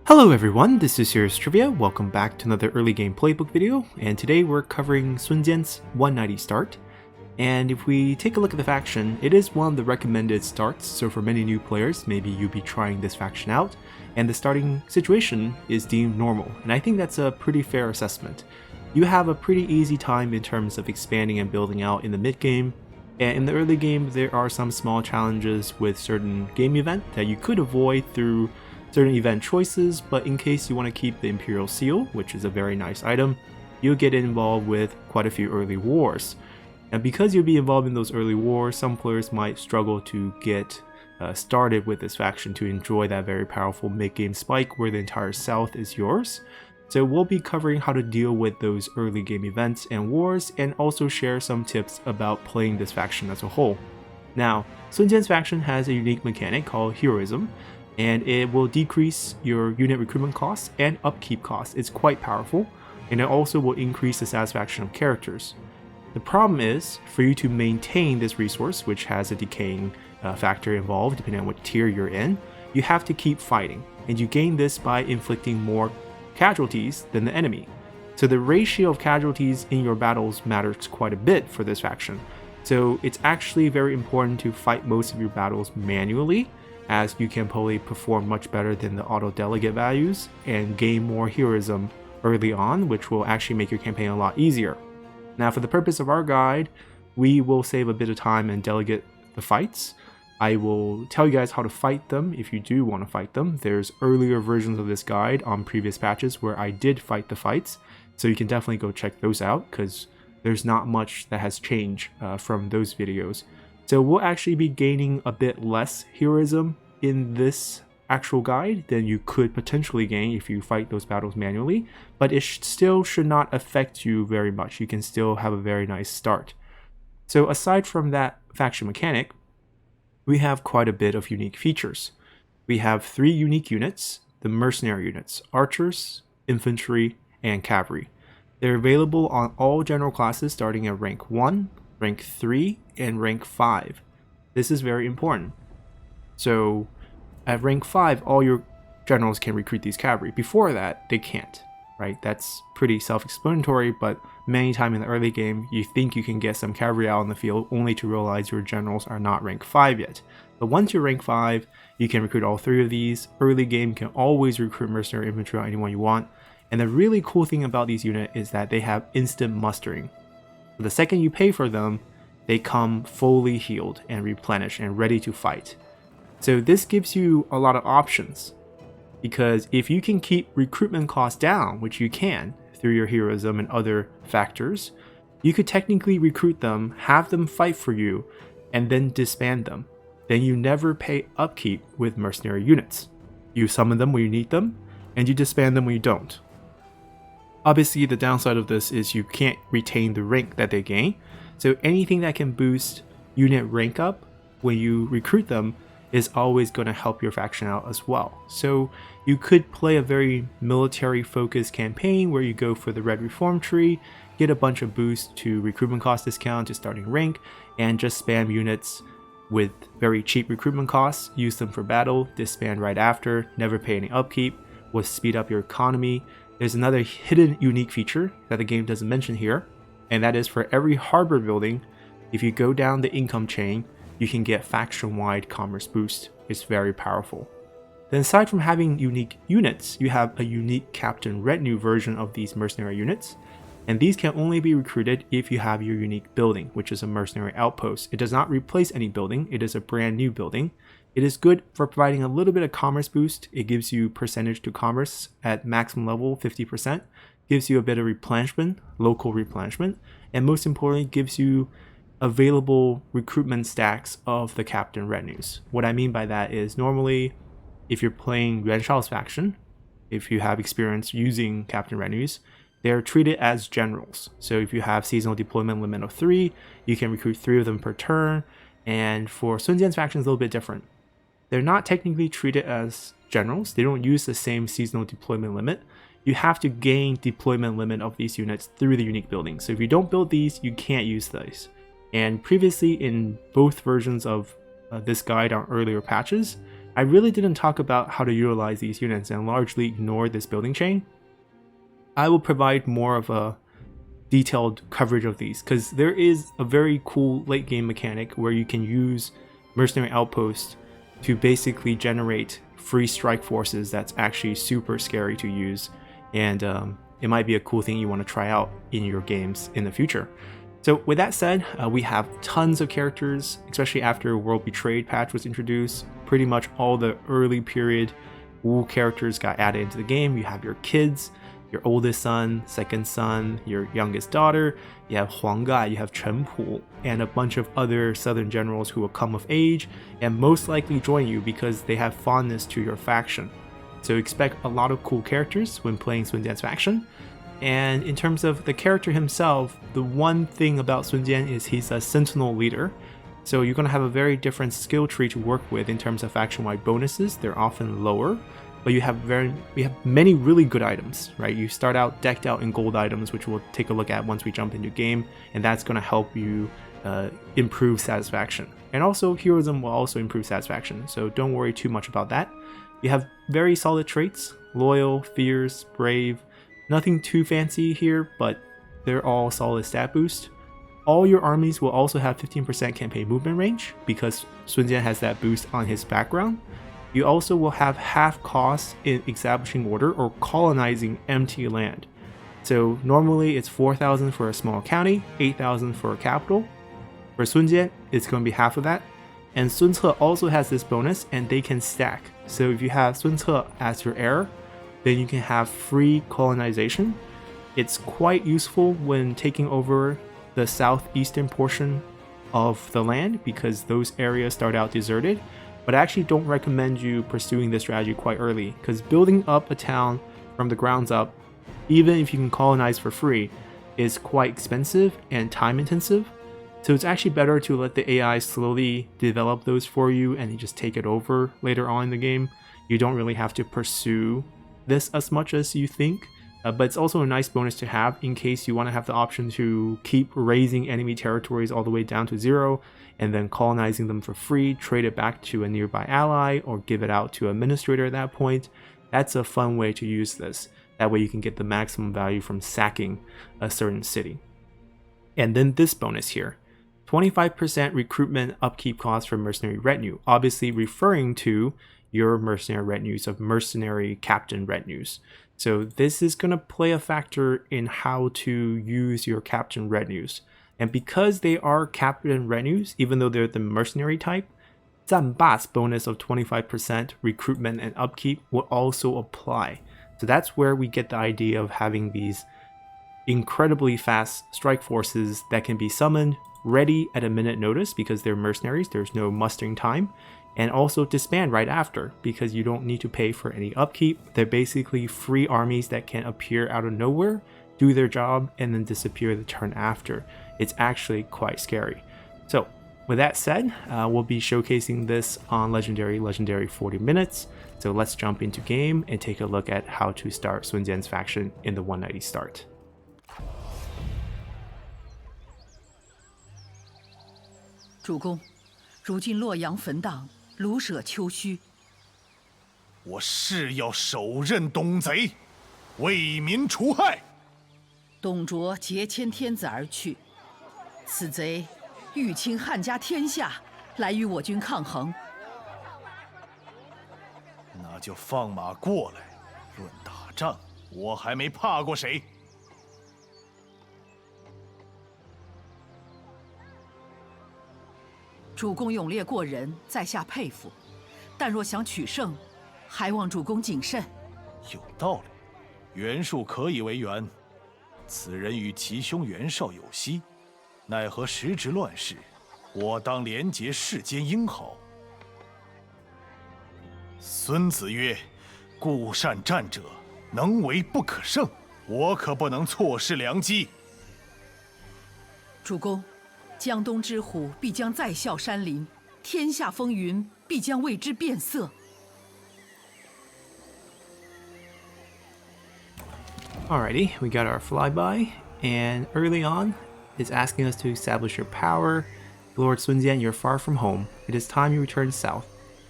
Hello everyone, this is Serious Trivia. Welcome back to another early game playbook video, and today we're covering Sun Jian's 190 start. And if we take a look at the faction, it is one of the recommended starts, so for many new players, maybe you'll be trying this faction out, and the starting situation is deemed normal, and I think that's a pretty fair assessment. You have a pretty easy time in terms of expanding and building out in the mid game, and in the early game there are some small challenges with certain game event that you could avoid through certain event choices, but in case you want to keep the Imperial Seal, which is a very nice item, you'll get involved with quite a few early wars. And because you'll be involved in those early wars, some players might struggle to get started with this faction to enjoy that very powerful mid-game spike where the entire south is yours. So we'll be covering how to deal with those early game events and wars, and also share some tips about playing this faction as a whole. Now, Sun Jian's faction has a unique mechanic called heroism, and it will decrease your unit recruitment costs and upkeep costs. It's quite powerful, and it also will increase the satisfaction of characters. The problem is, for you to maintain this resource, which has a decaying factor involved depending on what tier you're in, you have to keep fighting, and you gain this by inflicting more casualties than the enemy. So the ratio of casualties in your battles matters quite a bit for this faction. So it's actually very important to fight most of your battles manually, as you can probably perform much better than the auto delegate values and gain more heroism early on, which will actually make your campaign a lot easier. Now, for the purpose of our guide, we will save a bit of time and delegate the fights. I will tell you guys how to fight them if you do want to fight them. There's earlier versions of this guide on previous patches where I did fight the fights, so you can definitely go check those out because there's not much that has changed from those videos. So we'll actually be gaining a bit less heroism in this actual guide than you could potentially gain if you fight those battles manually, but it still should not affect you very much. You can still have a very nice start. So aside from that faction mechanic, we have quite a bit of unique features. We have 3 unique units, the mercenary units: archers, infantry, and cavalry. They're available on all general classes starting at rank 1, rank 3, and rank 5. This is very important. So at rank 5, all your generals can recruit these cavalry. Before that, they can't, right? That's pretty self-explanatory, but many times in the early game, you think you can get some cavalry out in the field only to realize your generals are not rank 5 yet. But once you're rank 5, you can recruit all 3 of these. Early game, you can always recruit mercenary infantry on anyone you want. And the really cool thing about these units is that they have instant mustering. So the second you pay for them, they come fully healed and replenished and ready to fight. So this gives you a lot of options, because if you can keep recruitment costs down, which you can through your heroism and other factors, you could technically recruit them, have them fight for you, and then disband them. Then you never pay upkeep with mercenary units. You summon them when you need them, and you disband them when you don't. Obviously, the downside of this is you can't retain the rank that they gain, so anything that can boost unit rank up when you recruit them is always going to help your faction out as well. So you could play a very military focused campaign where you go for the red reform tree, get a bunch of boosts to recruitment cost discount to starting rank, and just spam units with very cheap recruitment costs, use them for battle, disband right after, never pay any upkeep, will speed up your economy. There's another hidden unique feature that the game doesn't mention here, and that is for every harbor building, if you go down the income chain, you can get faction-wide commerce boost. It's very powerful. Then aside from having unique units, you have a unique captain retinue version of these mercenary units, and these can only be recruited if you have your unique building, which is a mercenary outpost. It does not replace any building, it is a brand new building. It is good for providing a little bit of commerce boost. It gives you percentage to commerce at maximum level 50%, gives you a bit of replenishment, local replenishment, and most importantly gives you available recruitment stacks of the captain retinues. What I mean by that is, normally if you're playing Yuan Shao's faction, if you have experience using captain retinues, they're treated as generals. So if you have seasonal deployment limit of 3, you can recruit 3 of them per turn. And for Sun Jian's faction, it's a little bit different. They're not technically treated as generals. They don't use the same seasonal deployment limit. You have to gain deployment limit of these units through the unique buildings. So if you don't build these, you can't use these. And previously in both versions of this guide on earlier patches, I really didn't talk about how to utilize these units and largely ignored this building chain. I will provide more of a detailed coverage of these because there is a very cool late game mechanic where you can use mercenary outposts to basically generate free strike forces that's actually super scary to use, and it might be a cool thing you want to try out in your games in the future. So with that said, we have tons of characters, especially after World Betrayed patch was introduced. Pretty much all the early period Wu characters got added into the game. You have your kids, your oldest son, second son, your youngest daughter, you have Huarong, you have Chen Pu, and a bunch of other southern generals who will come of age and most likely join you because they have fondness to your faction. So expect a lot of cool characters when playing Sun Jian's faction. And in terms of the character himself, the one thing about Sun Jian is he's a sentinel leader. So you're going to have a very different skill tree to work with in terms of faction-wide bonuses. They're often lower, but we have many really good items, right? You start out decked out in gold items, which we'll take a look at once we jump into game, and that's going to help you improve satisfaction. And also heroism will also improve satisfaction, so don't worry too much about that. You have very solid traits: loyal, fierce, brave. Nothing too fancy here, but they're all solid stat boost. All your armies will also have 15% campaign movement range because Sun Jian has that boost on his background. You also will have half cost in establishing order or colonizing empty land. So normally it's 4,000 for a small county, 8,000 for a capital. For Sun Jian, it's going to be half of that. And Sun Ce also has this bonus, and they can stack. So if you have Sun Ce as your heir, then you can have free colonization. It's quite useful when taking over the southeastern portion of the land because those areas start out deserted. But I actually don't recommend you pursuing this strategy quite early because building up a town from the grounds up, even if you can colonize for free, is quite expensive and time intensive. So it's actually better to let the AI slowly develop those for you and you just take it over later on in the game. You don't really have to pursue this as much as you think, but it's also a nice bonus to have in case you want to have the option to keep raising enemy territories all the way down to 0 and then colonizing them for free, trade it back to a nearby ally or give it out to an administrator at that point. That's a fun way to use this. That way you can get the maximum value from sacking a certain city. And then this bonus here, 25% recruitment upkeep cost for mercenary retinue, obviously referring to your mercenary retinues of mercenary captain retinues. So this is going to play a factor in how to use your captain retinues. And because they are captain retinues, even though they're the mercenary type, 战霸 bonus of 25% recruitment and upkeep will also apply. So that's where we get the idea of having these incredibly fast strike forces that can be summoned, ready at a minute notice because they're mercenaries, there's no mustering time, and also disband right after because you don't need to pay for any upkeep. They're basically free armies that can appear out of nowhere, do their job, and then disappear the turn after. It's actually quite scary. So with that said, we'll be showcasing this on Legendary 40 minutes. So let's jump into game and take a look at how to start Sun Jian's faction in the 190 start. 主公，如今洛阳焚荡，庐舍丘墟。我誓要手刃董贼，为民除害。董卓劫迁天子而去，此贼欲倾汉家天下，来与我军抗衡。那就放马过来，论打仗，我还没怕过谁。 主公勇烈过人，在下佩服。但若想取胜，还望主公谨慎。有道理，袁术可以为援，此人与其兄袁绍有隙，奈何时值乱世，我当连结世间英豪。孙子曰：“故善战者，能为不可胜。”我可不能错失良机。主公。 江东之虎必将再笑山林，天下风云必将为之变色。Alrighty, we got our flyby, and early on, it's asking us to establish your power. Lord Sun Jian, you're far from home. It is time you return south.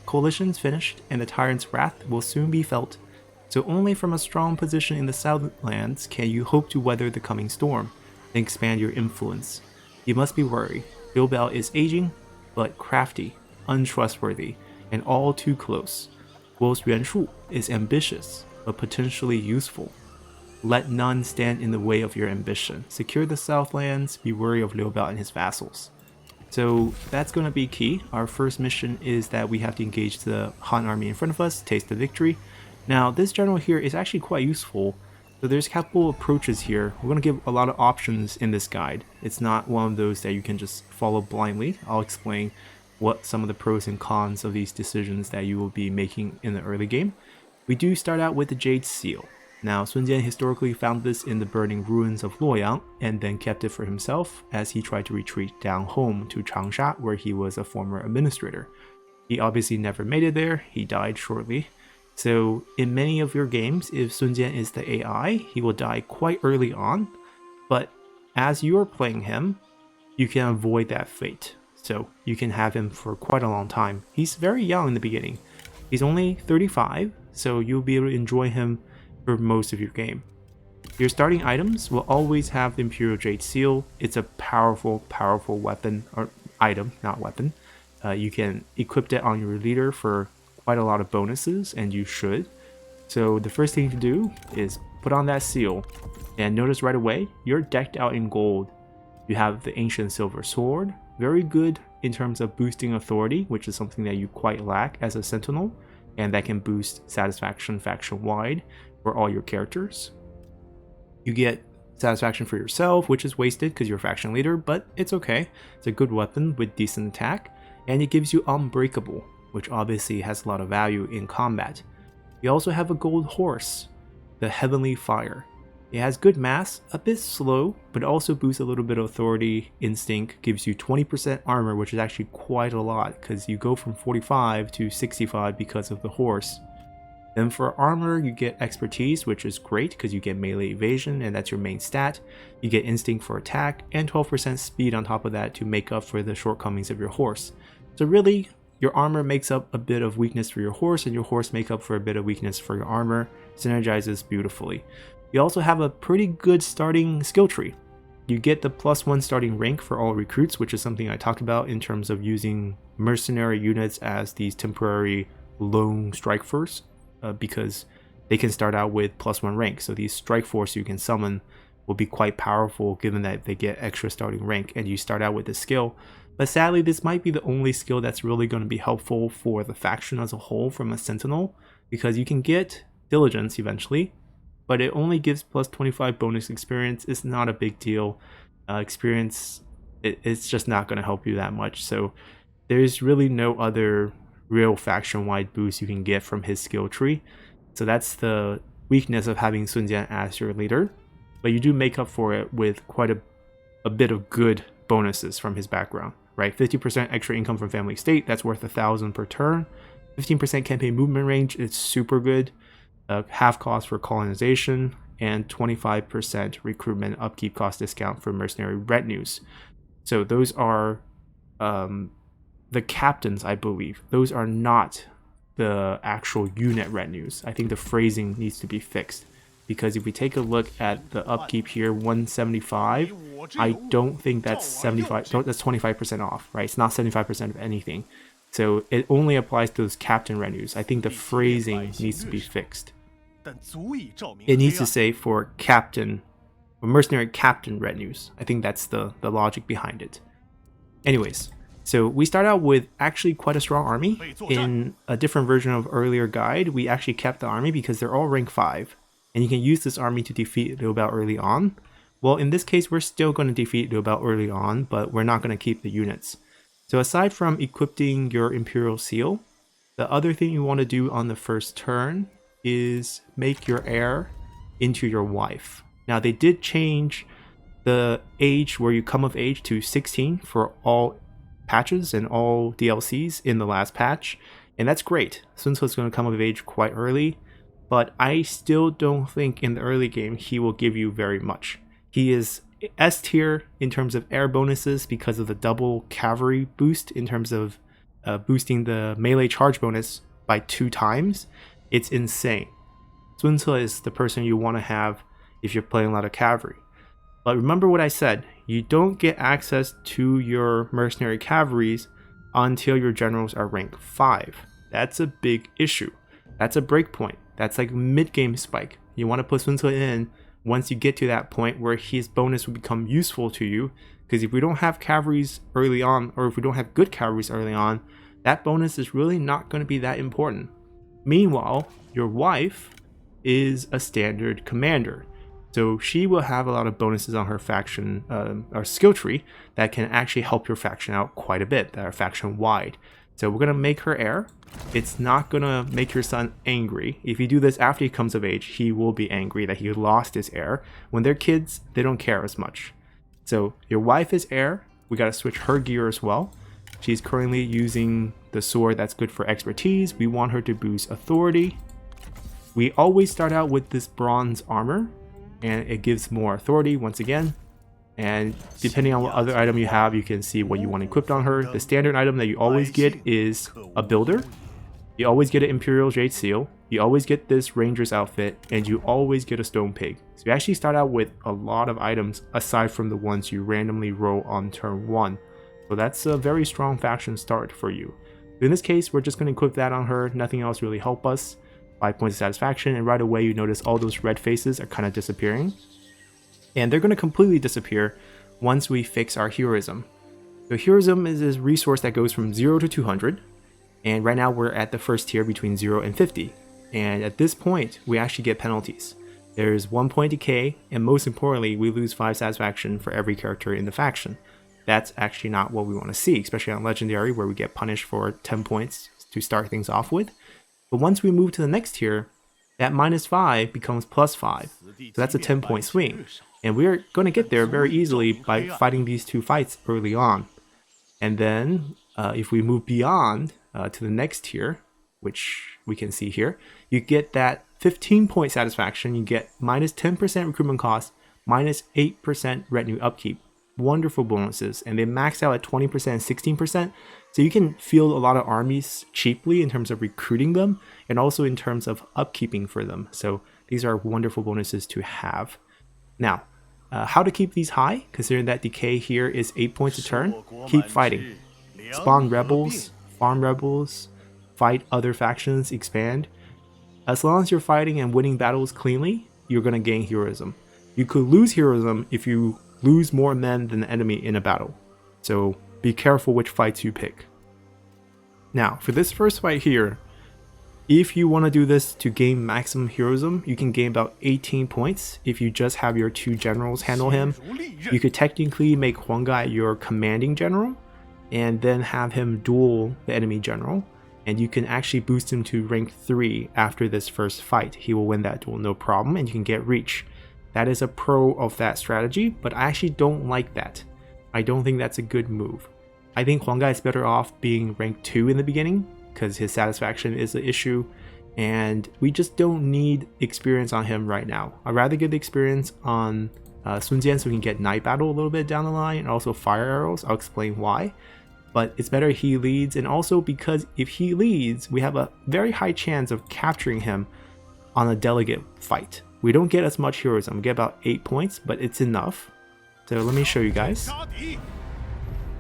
coalition's finished and the tyrant's wrath will soon be felt, so only from a strong position in the Southlands can you hope to weather the coming storm and expand your influence. You must be wary. Liu Biao is aging, but crafty, untrustworthy, and all too close. Whilst Yuan Shu is ambitious, but potentially useful. Let none stand in the way of your ambition. Secure the Southlands, be wary of Liu Biao and his vassals. So that's going to be key. Our first mission is that we have to engage the Han army in front of us, taste the victory. Now this general here is actually quite useful. So there's a couple approaches here. We're going to give a lot of options in this guide. It's not one of those that you can just follow blindly. I'll explain what some of the pros and cons of these decisions that you will be making in the early game. We do start out with the Jade Seal. Now, Sun Jian historically found this in the burning ruins of Luoyang and then kept it for himself as he tried to retreat down home to Changsha, where he was a former administrator. He obviously never made it there, he died shortly. So in many of your games, if Sun Jian is the AI, he will die quite early on, but as you're playing him, you can avoid that fate. So you can have him for quite a long time. He's very young in the beginning. He's only 35, so you'll be able to enjoy him for most of your game. Your starting items will always have the Imperial Jade Seal. It's a powerful weapon, or item, not weapon. You can equip it on your leader for quite a lot of bonuses, and you should. So the first thing to do is put on that seal, and notice right away, you're decked out in gold. You have the Ancient Silver Sword, very good in terms of boosting authority, which is something that you quite lack as a Sentinel, and that can boost satisfaction faction-wide for all your characters. You get satisfaction for yourself, which is wasted because you're a faction leader, but it's okay. It's a good weapon with decent attack, and it gives you Unbreakable, which obviously has a lot of value in combat. You also have a gold horse, the Heavenly Fire. It has good mass, a bit slow, but also boosts a little bit of authority. Instinct gives you 20% armor, which is actually quite a lot because you go from 45 to 65 because of the horse. Then for armor, you get expertise, which is great because you get melee evasion, and that's your main stat. You get instinct for attack, and 12% speed on top of that to make up for the shortcomings of your horse. So really, your armor makes up a bit of weakness for your horse, and your horse makes up for a bit of weakness for your armor. Synergizes beautifully. You also have a pretty good starting skill tree. You get the +1 starting rank for all recruits, which is something I talked about in terms of using mercenary units as these temporary lone strike force, because they can start out with +1 rank. So these strike force you can summon will be quite powerful given that they get extra starting rank and you start out with this skill. But sadly, this might be the only skill that's really going to be helpful for the faction as a whole from a Sentinel, because you can get Diligence eventually, but it only gives +25 bonus experience. It's not a big deal. Experience, it's just not going to help you that much. So there's really no other real faction-wide boost you can get from his skill tree. So that's the weakness of having Sun Jian as your leader. But you do make up for it with quite a bit of good bonuses from his background, right? 50% extra income from family estate, that's worth 1,000 per turn. 15% campaign movement range, it's super good. Half cost for colonization, and 25% recruitment upkeep cost discount for mercenary retinues. So those are the captains, I believe. Those are not the actual unit retinues. I think the phrasing needs to be fixed, because if we take a look at the upkeep here, 175, I don't think that's 75. That's 25% off, right? It's not 75% of anything. So it only applies to those captain retinues. I think the phrasing needs to be fixed. It needs to say for captain, or mercenary captain retinues. I think that's the logic behind it. Anyways, so we start out with actually quite a strong army. In a different version of earlier guide, we actually kept the army because they're all rank 5. And you can use this army to defeat Liu Biao early on. Well, in this case, we're still going to defeat Liu Biao early on, but we're not going to keep the units. So aside from equipping your Imperial Seal, the other thing you want to do on the first turn is make your heir into your wife. Now they did change the age where you come of age to 16 for all patches and all DLCs in the last patch, and that's great. Sun Tzu is going to come of age quite early, but I still don't think in the early game he will give you very much. He is S tier in terms of air bonuses because of the double cavalry boost in terms of boosting the melee charge bonus by 2 times. It's insane. Sun Ce is the person you want to have if you're playing a lot of cavalry. But remember what I said, you don't get access to your mercenary cavalries until your generals are rank 5. That's a big issue. That's a breakpoint. That's like mid-game spike. You want to put Sun Ce in once you get to that point where his bonus will become useful to you, because if we don't have cavalries early on, or if we don't have good cavalries early on, that bonus is really not going to be that important. Meanwhile, your wife is a standard commander, so she will have a lot of bonuses on her faction or skill tree that can actually help your faction out quite a bit, that are faction wide. So we're going to make her heir. It's not going to make your son angry. If you do this after he comes of age, he will be angry that he lost his heir. When they're kids, they don't care as much. So your wife is heir. We got to switch her gear as well. She's currently using the sword that's good for expertise. We want her to boost authority. We always start out with this bronze armor, and it gives more authority once again. And depending on what other item you have, you can see what you want equipped on her. The standard item that you always get is a builder. You always get an Imperial Jade Seal. You always get this Ranger's outfit, and you always get a Stone Pig. So you actually start out with a lot of items aside from the ones you randomly roll on turn 1. So that's a very strong faction start for you. In this case, we're just going to equip that on her. Nothing else really help us. 5 points of satisfaction, and right away you notice all those red faces are kind of disappearing. And they're going to completely disappear once we fix our heroism. So heroism is this resource that goes from 0 to 200. And right now we're at the first tier between 0 and 50. And at this point, we actually get penalties. There's 1 point decay, and most importantly, we lose 5 satisfaction for every character in the faction. That's actually not what we want to see, especially on Legendary, where we get punished for 10 points to start things off with. But once we move to the next tier, that -5 becomes +5. So that's a 10-point swing. And we're going to get there very easily by fighting these 2 fights early on. And then if we move beyond to the next tier, which we can see here, you get that 15-point satisfaction. You get -10% recruitment cost, -8% retinue upkeep. Wonderful bonuses, and they max out at 20% and 16%. So you can field a lot of armies cheaply in terms of recruiting them, and also in terms of upkeeping for them. So these are wonderful bonuses to have. Now, how to keep these high, considering that decay here is 8 points a turn? Keep fighting. Spawn rebels, farm rebels, fight other factions, expand. As long as you're fighting and winning battles cleanly, you're going to gain heroism. You could lose heroism if you lose more men than the enemy in a battle. So be careful which fights you pick. Now, for this first fight here, if you want to do this to gain maximum heroism, you can gain about 18 points if you just have your 2 generals handle him. You could technically make Huarong your commanding general, and then have him duel the enemy general, and you can actually boost him to rank 3 after this first fight. He will win that duel no problem, and you can get reach. That is a pro of that strategy, but I actually don't like that. I don't think that's a good move. I think Huarong is better off being rank 2 in the beginning, because his satisfaction is the issue, and we just don't need experience on him right now. I'd rather get the experience on Sun Jian so we can get Night Battle a little bit down the line, and also Fire Arrows. I'll explain why. But it's better he leads, and also because if he leads, we have a very high chance of capturing him on a delegate fight. We don't get as much heroism. We get about 8 points, but it's enough. So let me show you guys.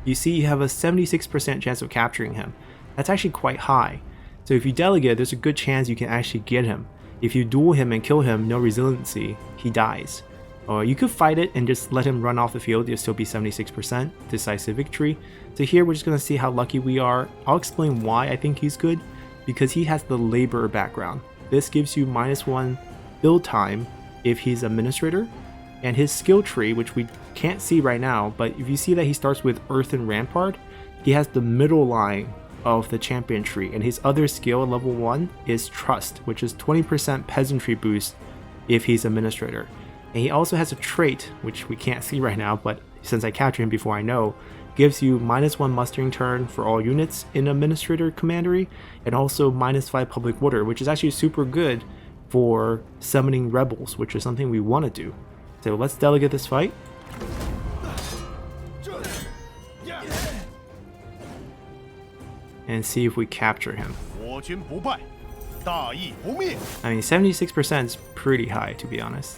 You see you have a 76% chance of capturing him. That's actually quite high. So if you delegate, there's a good chance you can actually get him. If you duel him and kill him, no resiliency, he dies. Or you could fight it and just let him run off the field, you'll still be 76%, decisive victory. So here we're just going to see how lucky we are. I'll explain why I think he's good, because he has the labor background. This gives you -1 build time if he's administrator, and his skill tree, which we can't see right now, but if you see that he starts with Earthen Rampart, he has the middle line of the champion tree, and his other skill at level 1 is Trust, which is 20% peasantry boost if he's administrator. And he also has a trait, which we can't see right now, but since I captured him before I know, gives you -1 mustering turn for all units in administrator commandery, and also -5 public order, which is actually super good for summoning rebels, which is something we want to do. So let's delegate this fight. and see if we capture him. 我军不败，大义不灭。 I mean, 76% is pretty high, to be honest.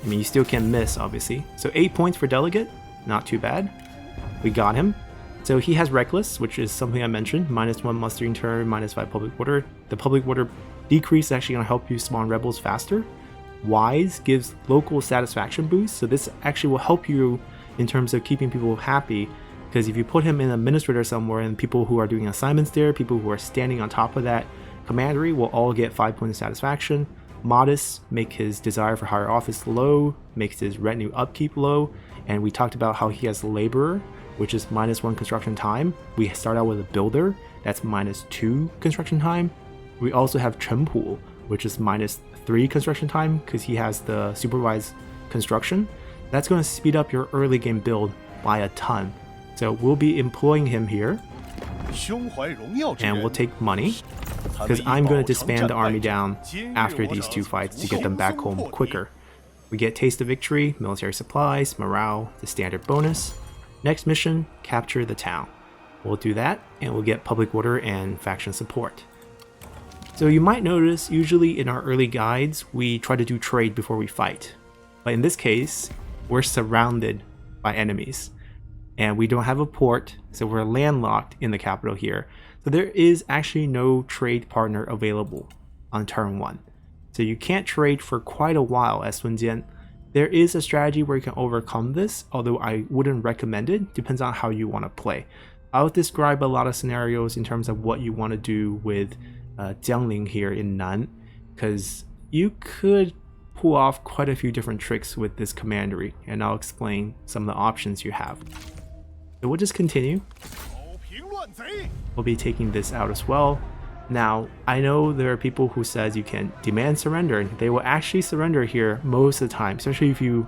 I mean, you still can't miss, obviously. So 8 points for Delegate, not too bad. We got him. So he has Reckless, which is something I mentioned. -1 mustering turn, -5 public order. The public order decrease is actually going to help you spawn rebels faster. Wise gives local satisfaction boost, so this actually will help you in terms of keeping people happy, because if you put him in administrator somewhere and people who are doing assignments there, people who are standing on top of that commandery will all get 5 points of satisfaction. Modest make his desire for higher office low, makes his retinue upkeep low, and we talked about how he has laborer, which is -1 construction time. We start out with a builder, that's -2 construction time. We also have Chenpu, which is -3 construction time because he has the supervised construction. That's going to speed up your early game build by a ton. So we'll be employing him here, and we'll take money, because I'm going to disband the army down after these 2 fights to get them back home quicker. We get Taste of Victory, military supplies, morale, the standard bonus. Next mission, capture the town. We'll do that, and we'll get public order and faction support. So you might notice, usually in our early guides, we try to do trade before we fight. But in this case, we're surrounded by enemies. And we don't have a port, so we're landlocked in the capital here. So there is actually no trade partner available on turn 1. So you can't trade for quite a while as Sun Jian. There is a strategy where you can overcome this, although I wouldn't recommend it. Depends on how you want to play. I'll describe a lot of scenarios in terms of what you want to do with Jiangling here in Nan, because you could pull off quite a few different tricks with this commandery, and I'll explain some of the options you have. So we'll just continue. We'll be taking this out as well. Now, I know there are people who says you can demand surrender, and they will actually surrender here most of the time, especially if you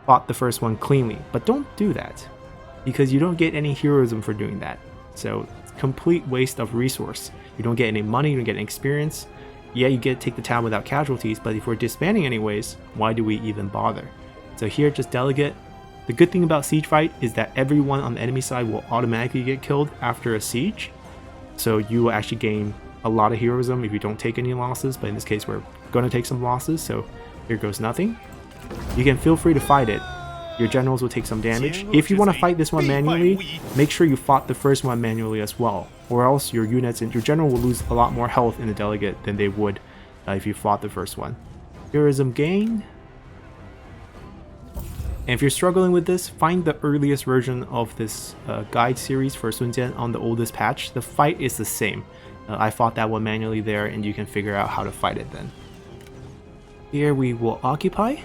fought the first one cleanly. But don't do that, because you don't get any heroism for doing that. So it's complete waste of resource. You don't get any money, you don't get any experience. Yeah, you get to take the town without casualties, but if we're disbanding anyways, why do we even bother? So here, just Delegate. The good thing about siege fight is that everyone on the enemy side will automatically get killed after a siege. So you will actually gain a lot of heroism if you don't take any losses, but in this case we're going to take some losses, so here goes nothing. You can feel free to fight it. Your generals will take some damage. If you want to fight this one manually, make sure you fought the first one manually as well, or else your units and your general will lose a lot more health in the Delegate than they would if you fought the first one. Heroism gain. And if you're struggling with this, find the earliest version of this guide series for Sun Jian on the oldest patch. The fight is the same. I fought that one manually there, and you can figure out how to fight it then. Here we will occupy.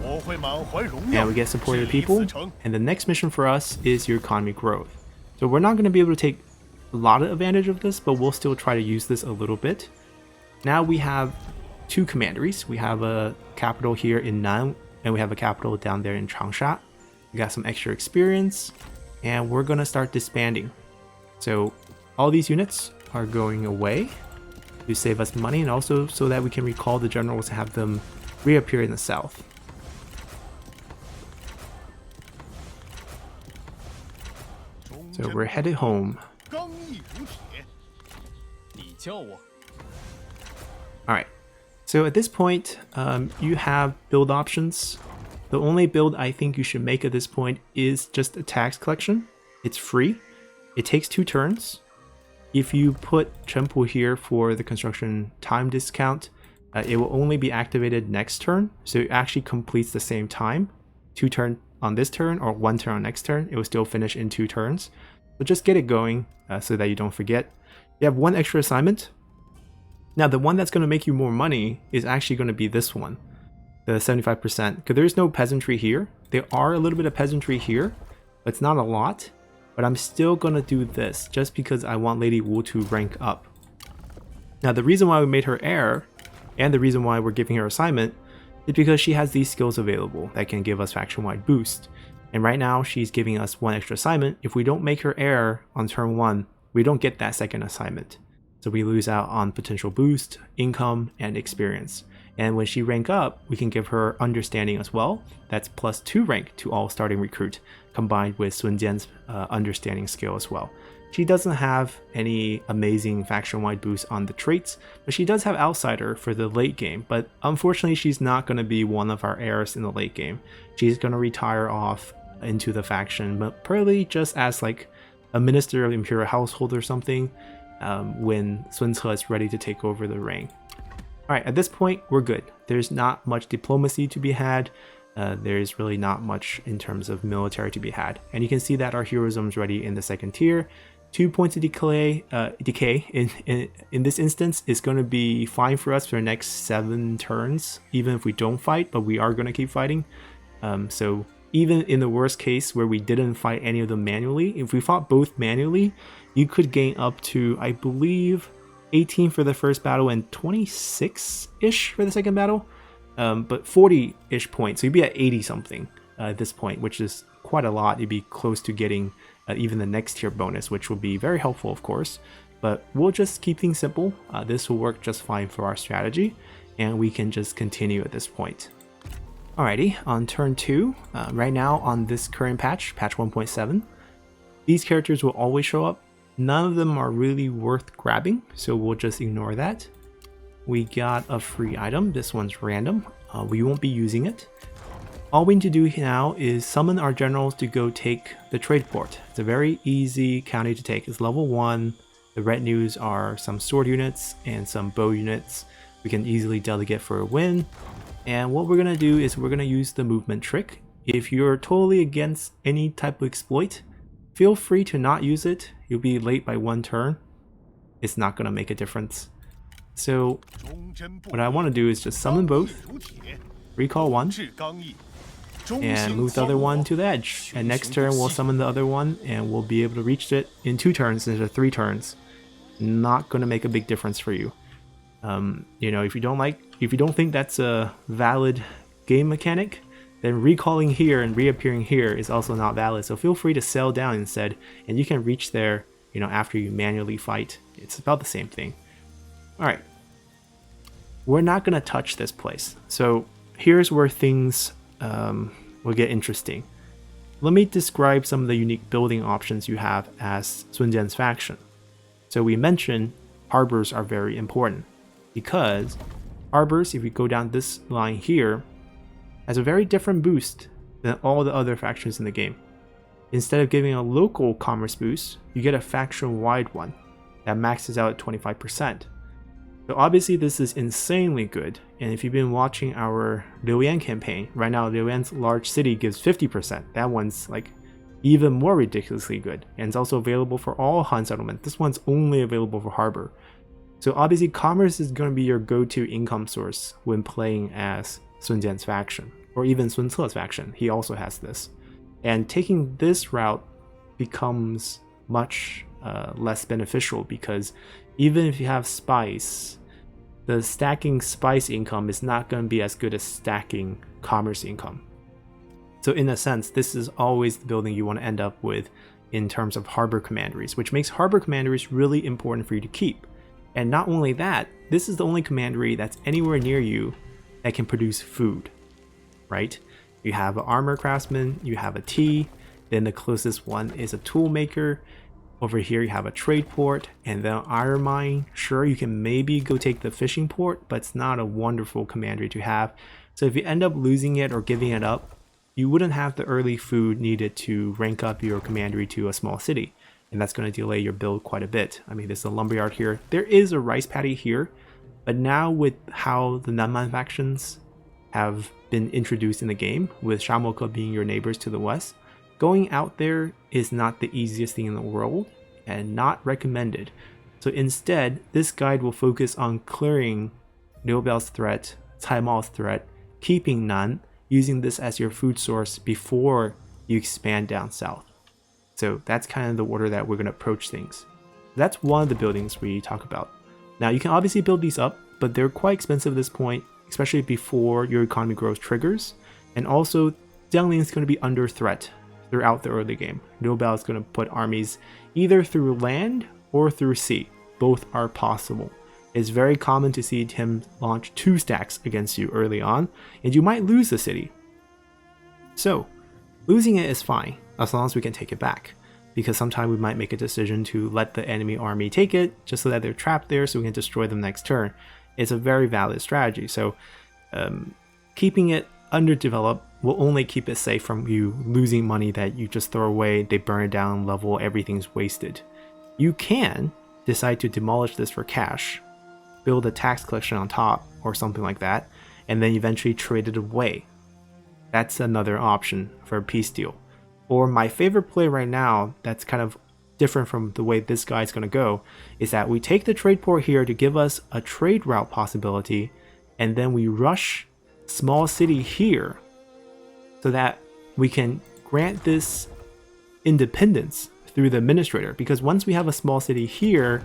And we get support of the people. And the next mission for us is your economy growth. So we're not going to be able to take a lot of advantage of this, but we'll still try to use this a little bit. Now we have 2 commanderies. We have a capital here in Nan, and we have a capital down there in Changsha. We got some extra experience, and we're gonna start disbanding. So all these units are going away to save us money, and also so that we can recall the generals and have them reappear in the south. So we're headed home. Alright. So at this point, you have build options. The only build I think you should make at this point is just a tax collection. It's free. It takes 2 turns. If you put Chenpu here for the construction time discount, it will only be activated next turn. So it actually completes the same time. 2 turn on this turn or 1 turn on next turn. It will still finish in 2 turns. So just get it going so that you don't forget. You have 1 extra assignment. Now the one that's going to make you more money is actually going to be this one, the 75%, because there's no peasantry here. There are a little bit of peasantry here, but it's not a lot. But I'm still going to do this just because I want Lady Wu to rank up. Now the reason why we made her heir, and the reason why we're giving her assignment, is because she has these skills available that can give us faction-wide boost. And right now she's giving us 1 extra assignment. If we don't make her heir on turn 1, we don't get that second assignment. So we lose out on potential boost, income, and experience. And when she rank up, we can give her understanding as well. That's +2 rank to all starting recruit, combined with Sun Jian's understanding skill as well. She doesn't have any amazing faction-wide boosts on the traits, but she does have Outsider for the late game, but unfortunately she's not going to be one of our heirs in the late game. She's going to retire off into the faction, but probably just as like a minister of the Imperial Household or something when Sun Ce is ready to take over the reign. Alright, at this point we're good. There's not much diplomacy to be had. There's really not much in terms of military to be had. And you can see that our heroism is ready in the second tier. 2 points of decay in this instance is going to be fine for us for the next 7 turns, even if we don't fight, but we are going to keep fighting. So even in the worst case where we didn't fight any of them manually, if we fought both manually, you could gain up to, I believe, 18 for the first battle and 26-ish for the second battle. But 40-ish points, so you'd be at 80 something at this point, which is quite a lot. You'd be close to getting even the next tier bonus, which will be very helpful, of course. But we'll just keep things simple. This will work just fine for our strategy, and we can just continue at this point. Alrighty, on turn 2, right now on this current patch, patch 1.7, these characters will always show up. None of them are really worth grabbing, so we'll just ignore that. We got a free item. This one's random. We won't be using it. All we need to do now is summon our generals to go take the trade port. It's a very easy county to take. It's level 1. The retinues are some sword units and some bow units. We can easily delegate for a win. And what we're going to do is we're going to use the movement trick. If you're totally against any type of exploit, feel free to not use it. You'll be late by 1 turn. It's not going to make a difference. So what I want to do is just summon both, recall one, and move the other one to the edge. And next turn we'll summon the other one and we'll be able to reach it in 2 turns instead of 3 turns. Not going to make a big difference for you. You know, if you don't think that's a valid game mechanic, then recalling here and reappearing here is also not valid. So feel free to sail down instead, and you can reach there, you know, after you manually fight. It's about the same thing. Alright, we're not going to touch this place. So here's where things will get interesting. Let me describe some of the unique building options you have as Sun Jian's faction. So we mentioned harbors are very important, because harbors, if we go down this line here, has a very different boost than all the other factions in the game. Instead of giving a local commerce boost, you get a faction-wide one that maxes out at 25%. So obviously this is insanely good, and if you've been watching our Liu Yan campaign, right now Liu Yan's large city gives 50%. That one's like even more ridiculously good, and it's also available for all Han settlements. This one's only available for harbor. So obviously commerce is going to be your go-to income source when playing as Sun Jian's faction, or even Sun Ce's faction. He also has this. And taking this route becomes much less beneficial, because even if you have spice, the stacking spice income is not going to be as good as stacking commerce income. So in a sense, this is always the building you want to end up with in terms of harbor commanderies, which makes harbor commanderies really important for you to keep. And not only that, this is the only commandery that's anywhere near you that can produce food, right? You have an armor craftsman, you have a tea, then the closest one is a tool maker. Over here you have a trade port, and then iron mine. Sure, you can maybe go take the fishing port, but it's not a wonderful commandery to have. So if you end up losing it or giving it up, you wouldn't have the early food needed to rank up your commandery to a small city, and that's going to delay your build quite a bit. I mean, there's a lumberyard here. There is a rice paddy here, but now with how the Nanman factions have been introduced in the game, with Shamoke being your neighbors to the west, going out there is not the easiest thing in the world and not recommended. So instead, this guide will focus on clearing Liu Biao's threat, Cai Mao's threat, keeping Nan, using this as your food source before you expand down south. So that's kind of the order that we're going to approach things. That's one of the buildings we talk about. Now you can obviously build these up, but they're quite expensive at this point, especially before your economy growth triggers. And also, Lingling is going to be under threat throughout the early game. Liu Biao is going to put armies either through land or through sea. Both are possible. It's very common to see him launch 2 stacks against you early on, and you might lose the city. So, losing it is fine, as long as we can take it back. because sometimes we might make a decision to let the enemy army take it just so that they're trapped there so we can destroy them next turn. It's a very valid strategy. So keeping it underdeveloped will only keep it safe from you losing money that you just throw away, they burn it down, level, everything's wasted. You can decide to demolish this for cash, build a tax collection on top or something like that, and then eventually trade it away. That's another option for a peace deal. Or my favorite play right now that's kind of different from the way this guy's going to go is that we take the trade port here to give us a trade route possibility, and then we rush small city here so that we can grant this independence through the administrator, because once we have a small city here,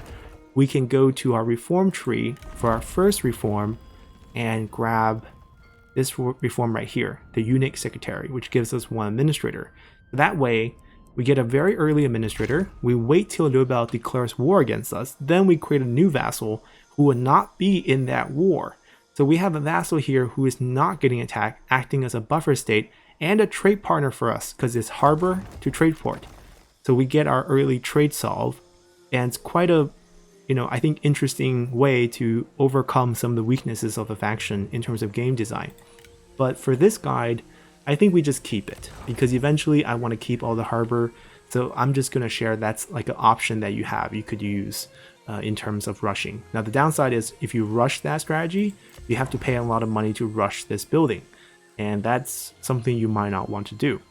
we can go to our reform tree for our first reform and grab this reform right here, the eunuch secretary, which gives us one administrator. That way we get a very early administrator, we wait till Liu Biao declares war against us, then we create a new vassal who will not be in that war. So we have a vassal here who is not getting attacked, acting as a buffer state and a trade partner for us because it's harbor to trade port. So we get our early trade solve, and it's quite a, I think interesting way to overcome some of the weaknesses of the faction in terms of game design. But for this guide, I think we just keep it because eventually I want to keep all the harbor. So I'm just going to share that's like an option that you could use in terms of rushing. Now the downside is if you rush that strategy, you have to pay a lot of money to rush this building. And that's something you might not want to do.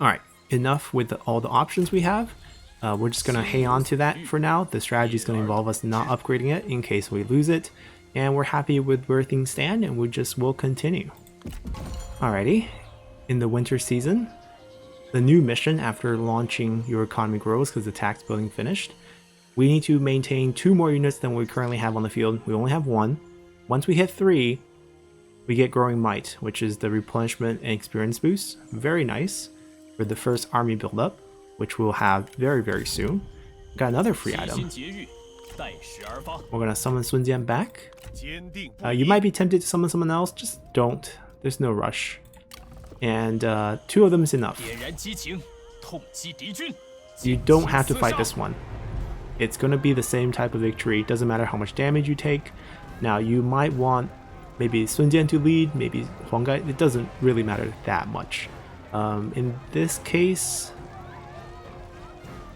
All right, enough with all the options we have. We're just going to hang on to that for now. The strategy is going to involve us not upgrading it in case we lose it. And we're happy with where things stand, and will continue. Alrighty, in the winter season, the new mission after launching your economy grows because the tax building finished. We need to maintain 2 more units than we currently have on the field. We only have 1. Once we hit 3, we get growing might, which is the replenishment and experience boost. Very nice for the first army buildup, which we'll have very, very soon. Got another free item. We're gonna summon Sun Jian back. You might be tempted to summon someone else, just don't. There's no rush. And 2 of them is enough. You don't have to fight this one. It's gonna be the same type of victory, doesn't matter how much damage you take. Now you might want maybe Sun Jian to lead, maybe Huang Gai, it doesn't really matter that much. In this case,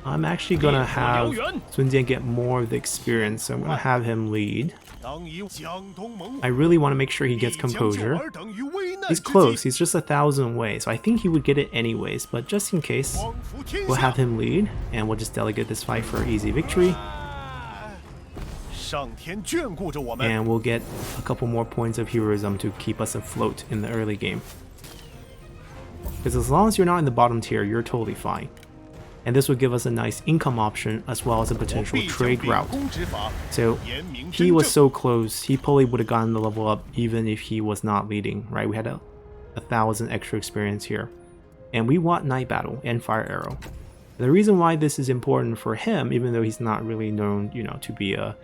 I'm actually gonna have Sun Jian get more of the experience, so I'm gonna have him lead. I really want to make sure he gets composure. He's close, he's just 1,000 away, so I think he would get it anyways, but just in case, we'll have him lead, and we'll just delegate this fight for easy victory. And we'll get a couple more points of heroism to keep us afloat in the early game. Because as long as you're not in the bottom tier, you're totally fine. And this would give us a nice income option as well as a potential trade route. So he was so close, he probably would have gotten the level up even if he was not leading, right? We had 1,000 extra experience here. And we want Night Battle and Fire Arrow. The reason why this is important for him, even though he's not really known, to be a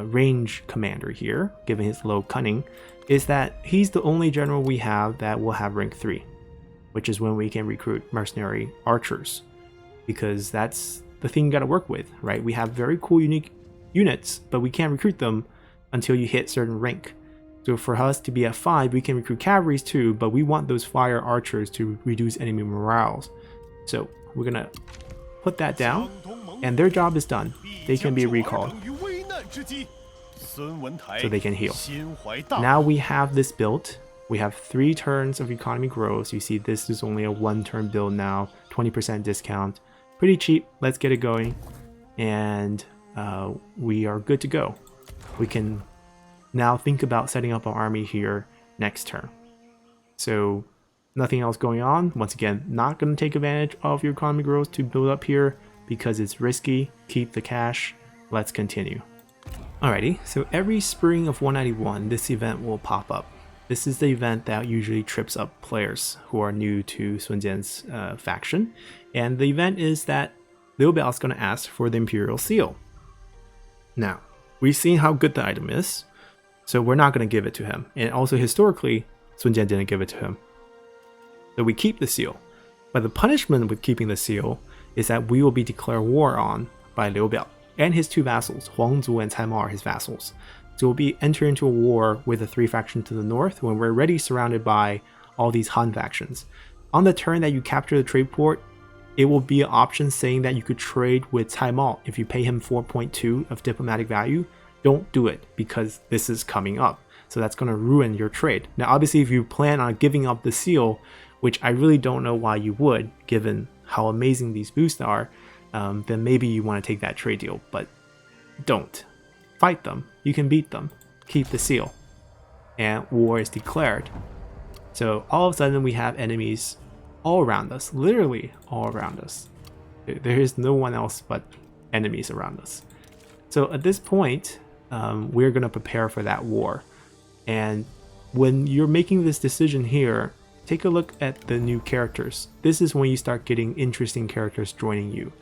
range commander here, given his low cunning, is that he's the only general we have that will have rank 3, which is when we can recruit mercenary archers. Because that's the thing you gotta work with, right? We have very cool unique units, but we can't recruit them until you hit certain rank. So for us to be at 5, we can recruit cavalries too, but we want those fire archers to reduce enemy morales. So we're gonna put that down, and their job is done. They can be recalled, so they can heal. Now we have this built. We have 3 turns of economy growth. You see this is only a 1-turn build now, 20% discount. Pretty cheap, let's get it going, and we are good to go. We can now think about setting up our army here next turn. So nothing else going on. Once again, not going to take advantage of your economy growth to build up here because it's risky. Keep the cash. Let's continue. Alrighty, so every spring of 191, this event will pop up. This is the event that usually trips up players who are new to Sun Jian's faction. And the event is that Liu Biao is going to ask for the Imperial Seal. Now, we've seen how good the item is, so we're not going to give it to him. And also historically, Sun Jian didn't give it to him. So we keep the seal. But the punishment with keeping the seal is that we will be declared war on by Liu Biao and his 2 vassals. Huarong and Caimao are his vassals. So we'll be entering into a war with the 3 factions to the north when we're already surrounded by all these Han factions. On the turn that you capture the trade port, it will be an option saying that you could trade with Caimao if you pay him 4.2 of diplomatic value. Don't do it because this is coming up. So that's going to ruin your trade. Now, obviously, if you plan on giving up the seal, which I really don't know why you would, given how amazing these boosts are, then maybe you want to take that trade deal, but don't. Fight them. You can beat them. Keep the seal. And war is declared. So all of a sudden we have enemies all around us, literally all around us. There is no one else but enemies around us. So at this point, we're going to prepare for that war. And when you're making this decision here, take a look at the new characters. This is when you start getting interesting characters joining you.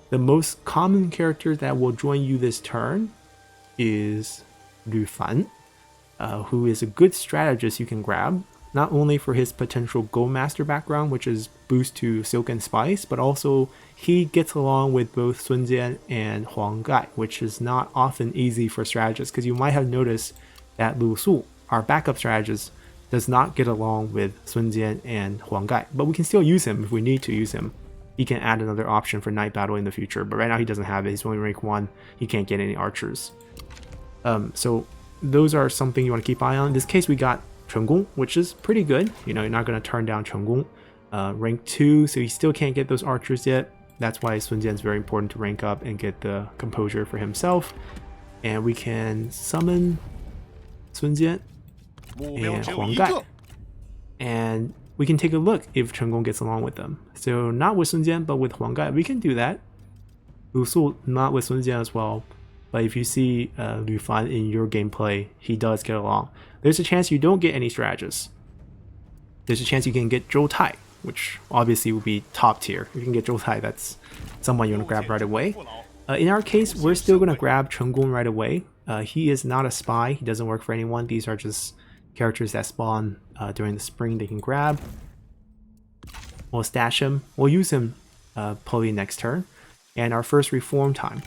The most common character that will join you this turn is Liu Fan, who is a good strategist you can grab, not only for his potential Goldmaster background, which is boost to Silk and Spice, but also he gets along with both Sun Jian and Huang Gai, which is not often easy for strategists, because you might have noticed that Lu Su, our backup strategist, does not get along with Sun Jian and Huang Gai, but we can still use him if we need to use him. He can add another option for night battle in the future, but right now he doesn't have it. He's only rank 1. He can't get any archers. So those are something you want to keep eye on. In this case, we got Chen Gong, which is pretty good. You know, you're not going to turn down Chen Gong. Rank 2, so he still can't get those archers yet. That's why Sun Jian is very important to rank up and get the composure for himself. And we can summon Sun Jian and Huang Gai. And we can take a look if Chen Gong gets along with them. So not with Sun Jian, but with Huang Gai, we can do that. Lu Su not with Sun Jian as well. But if you see Liu Fan in your gameplay, he does get along. There's a chance you don't get any strategists. There's a chance you can get Zhou Tai, which obviously will be top tier. If you can get Zhou Tai, that's someone you want to grab right away. In our case, we're still going to grab Chen Gong right away. He is not a spy. He doesn't work for anyone. These are just characters that spawn during the spring they can grab. We'll stash him. We'll use him probably next turn. And our first reform time.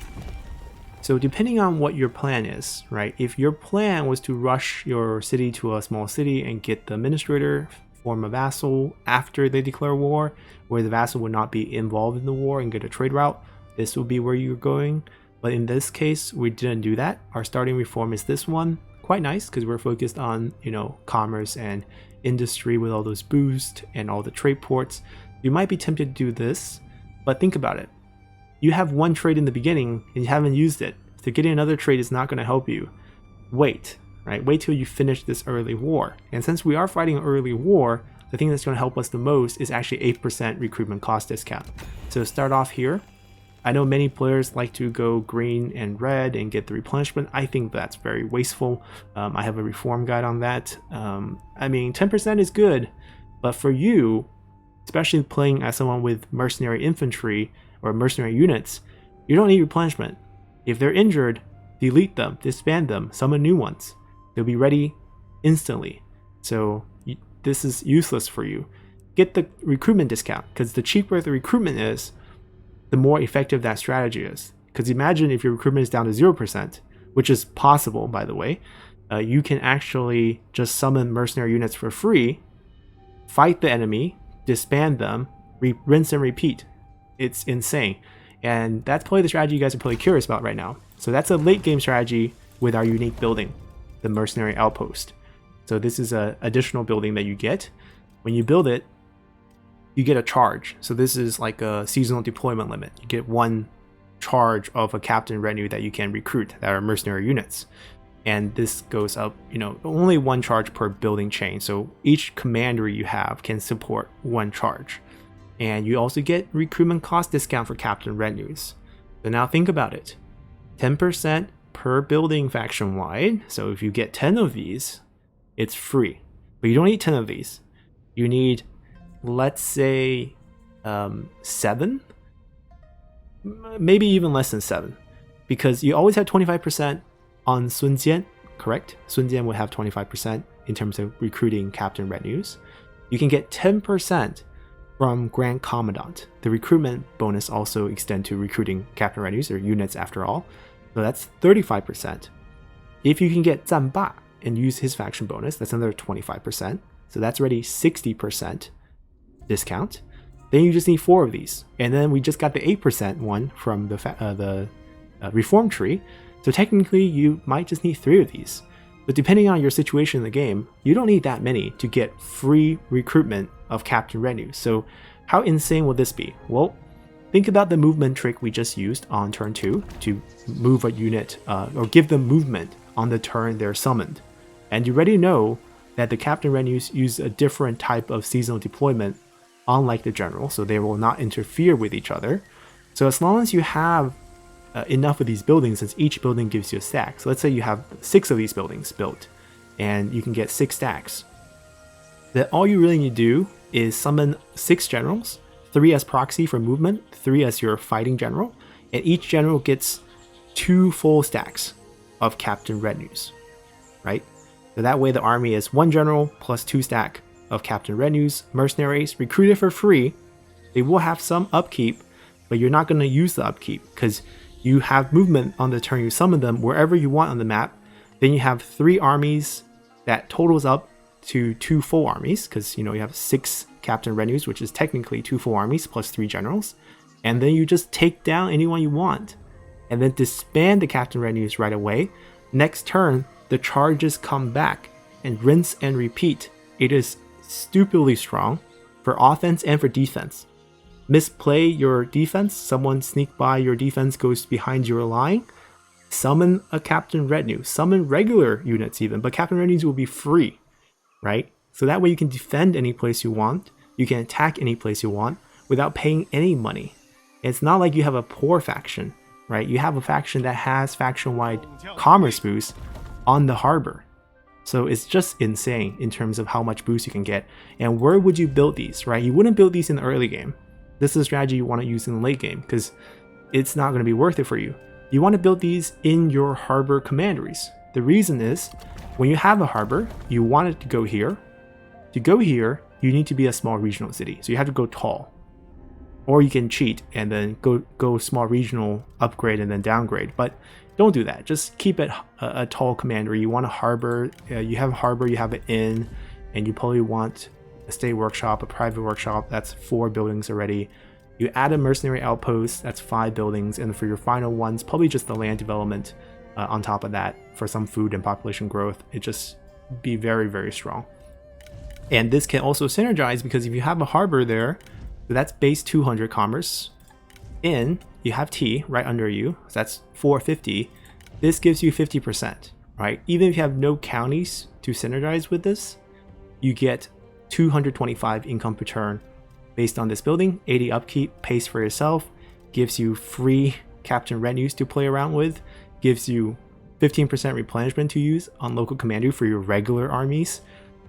So depending on what your plan is, right? If your plan was to rush your city to a small city and get the administrator, form a vassal after they declare war, where the vassal would not be involved in the war and get a trade route, this will be where you're going. But in this case, we didn't do that. Our starting reform is this one. Quite nice because we're focused on, you know, commerce and industry with all those boosts and all the trade ports. You might be tempted to do this, but think about it. You have one trade in the beginning and you haven't used it. So getting another trade is not going to help you. Wait, right? Wait till you finish this early war. And since we are fighting an early war, the thing that's going to help us the most is actually 8% recruitment cost discount. So start off here. I know many players like to go green and red and get the replenishment. I think that's very wasteful. I have a reform guide on that. I mean, 10% is good, but for you, especially playing as someone with mercenary infantry or mercenary units, you don't need replenishment. If they're injured, delete them, disband them, summon new ones. They'll be ready instantly. So this is useless for you. Get the recruitment discount, because the cheaper the recruitment is, the more effective that strategy is. Because imagine if your recruitment is down to 0%, which is possible, by the way, you can actually just summon mercenary units for free, fight the enemy, disband them, rinse and repeat. It's insane. And that's probably the strategy you guys are probably curious about right now. So that's a late game strategy with our unique building, the mercenary outpost. So this is an additional building that you get. When you build it, you get a charge. So this is like a seasonal deployment limit. You get one charge of a captain retinue that you can recruit that are mercenary units. And this goes up, you know, only one charge per building chain. So each commander you have can support one charge. And you also get recruitment cost discount for captain retinues. So now think about it. 10% per building faction wide. So if you get 10 of these, it's free. But you don't need 10 of these. You need, let's say, 7. Maybe even less than 7. Because you always have 25% on Sun Jian, correct? Sun Jian will have 25% in terms of recruiting captain retinues. You can get 10% from Grand Commandant. The recruitment bonus also extend to recruiting captain retinues or units after all. So that's 35%. If you can get Zan Ba and use his faction bonus, that's another 25%. So that's already 60% discount. Then you just need 4 of these. And then we just got the 8% one from the reform tree. So technically you might just need 3 of these. But depending on your situation in the game, you don't need that many to get free recruitment of captain retinue. So how insane will this be? Well, think about the movement trick we just used on turn 2 to move a unit or give them movement on the turn they're summoned. And you already know that the captain retinues use a different type of seasonal deployment unlike the general, so they will not interfere with each other. So as long as you have enough of these buildings, since each building gives you a stack. So let's say you have 6 of these buildings built and you can get 6 stacks. Then all you really need to do is summon 6 generals, 3 as proxy for movement, 3 as your fighting general, and each general gets 2 full stacks of captain retinues, right? So that way the army is 1 general plus 2 stack of captain retinues, mercenaries, recruited for free. They will have some upkeep, but you're not going to use the upkeep because you have movement on the turn you summon them wherever you want on the map. Then you have 3 armies that totals up to 2 full armies because you have 6 captain retinues, which is technically 2 full armies plus 3 generals. And then you just take down anyone you want and then disband the captain retinues right away. Next turn, the charges come back and rinse and repeat. It is stupidly strong for offense and for defense. Misplay your defense, someone sneak by your defense, goes behind your line, summon a captain retinue, summon regular units even, but captain retinues will be free, right? So that way you can defend any place you want, you can attack any place you want without paying any money. It's not like you have a poor faction, right? You have a faction that has faction-wide commerce boost on the harbor. So it's just insane in terms of how much boost you can get. And where would you build these, right? You wouldn't build these in the early game. This is a strategy you want to use in the late game because it's not going to be worth it for you. You want to build these in your harbor commanderies. The reason is when you have a harbor, you want it to go here. To go here, you need to be a small regional city. So you have to go tall. Or you can cheat and then go small regional, upgrade and then downgrade. But don't do that. Just keep it a tall commandery. You want a harbor. You have a harbor, you have an inn, and you probably want a state workshop, a private workshop. That's 4 buildings already. You add a mercenary outpost. That's 5 buildings. And for your final ones, probably just the land development on top of that for some food and population growth. It just be very, very strong. And this can also synergize because if you have a harbor there, so that's base 200 commerce. In, you have T right under you, so that's 450. This gives you 50%, right? Even if you have no counties to synergize with this, you get 225 income per turn based on this building, 80 upkeep, pace for yourself, gives you free captain retinues to play around with, gives you 15% replenishment to use on local commander for your regular armies.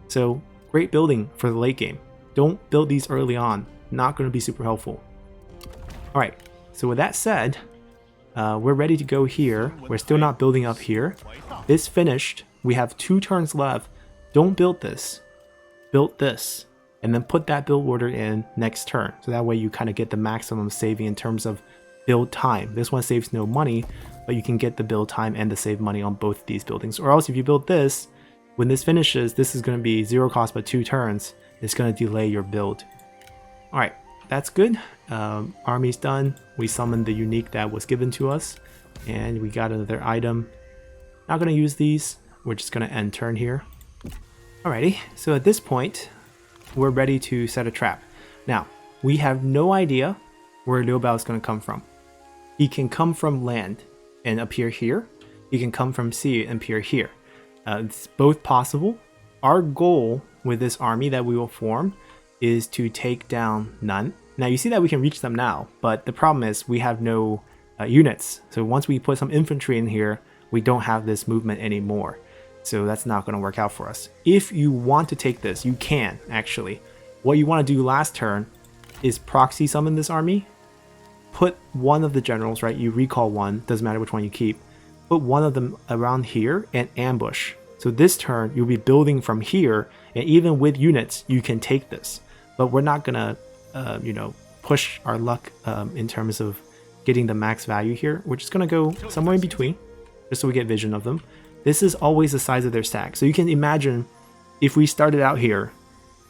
So great building for the late game. Don't build these early on, not going to be super helpful. All right, so with that said, we're ready to go here. We're still not building up here. This finished. We have 2 turns left. Don't build this. Build this. And then put that build order in next turn. So that way you kind of get the maximum saving in terms of build time. This one saves no money, but you can get the build time and the save money on both of these buildings. Or else if you build this, when this finishes, this is going to be 0 cost but 2 turns. It's going to delay your build. All right. That's good. Army's done. We summoned the unique that was given to us and we got another item. Not going to use these. We're just going to end turn here. Alrighty, so at this point we're ready to set a trap. Now we have no idea where Liu Biao is going to come from. He can come from land and appear here. He can come from sea and appear here. It's both possible. Our goal with this army that we will form is to take down none. Now you see that we can reach them now, but the problem is we have no units. So once we put some infantry in here, we don't have this movement anymore. So that's not going to work out for us. If you want to take this, you can actually. What you want to do last turn is proxy summon this army. Put one of the generals, right? You recall one, doesn't matter which one you keep. Put one of them around here and ambush. So this turn, you'll be building from here, and even with units, you can take this. But we're not going to push our luck in terms of getting the max value here. We're just going to go somewhere in between, just so we get vision of them. This is always the size of their stack. So you can imagine if we started out here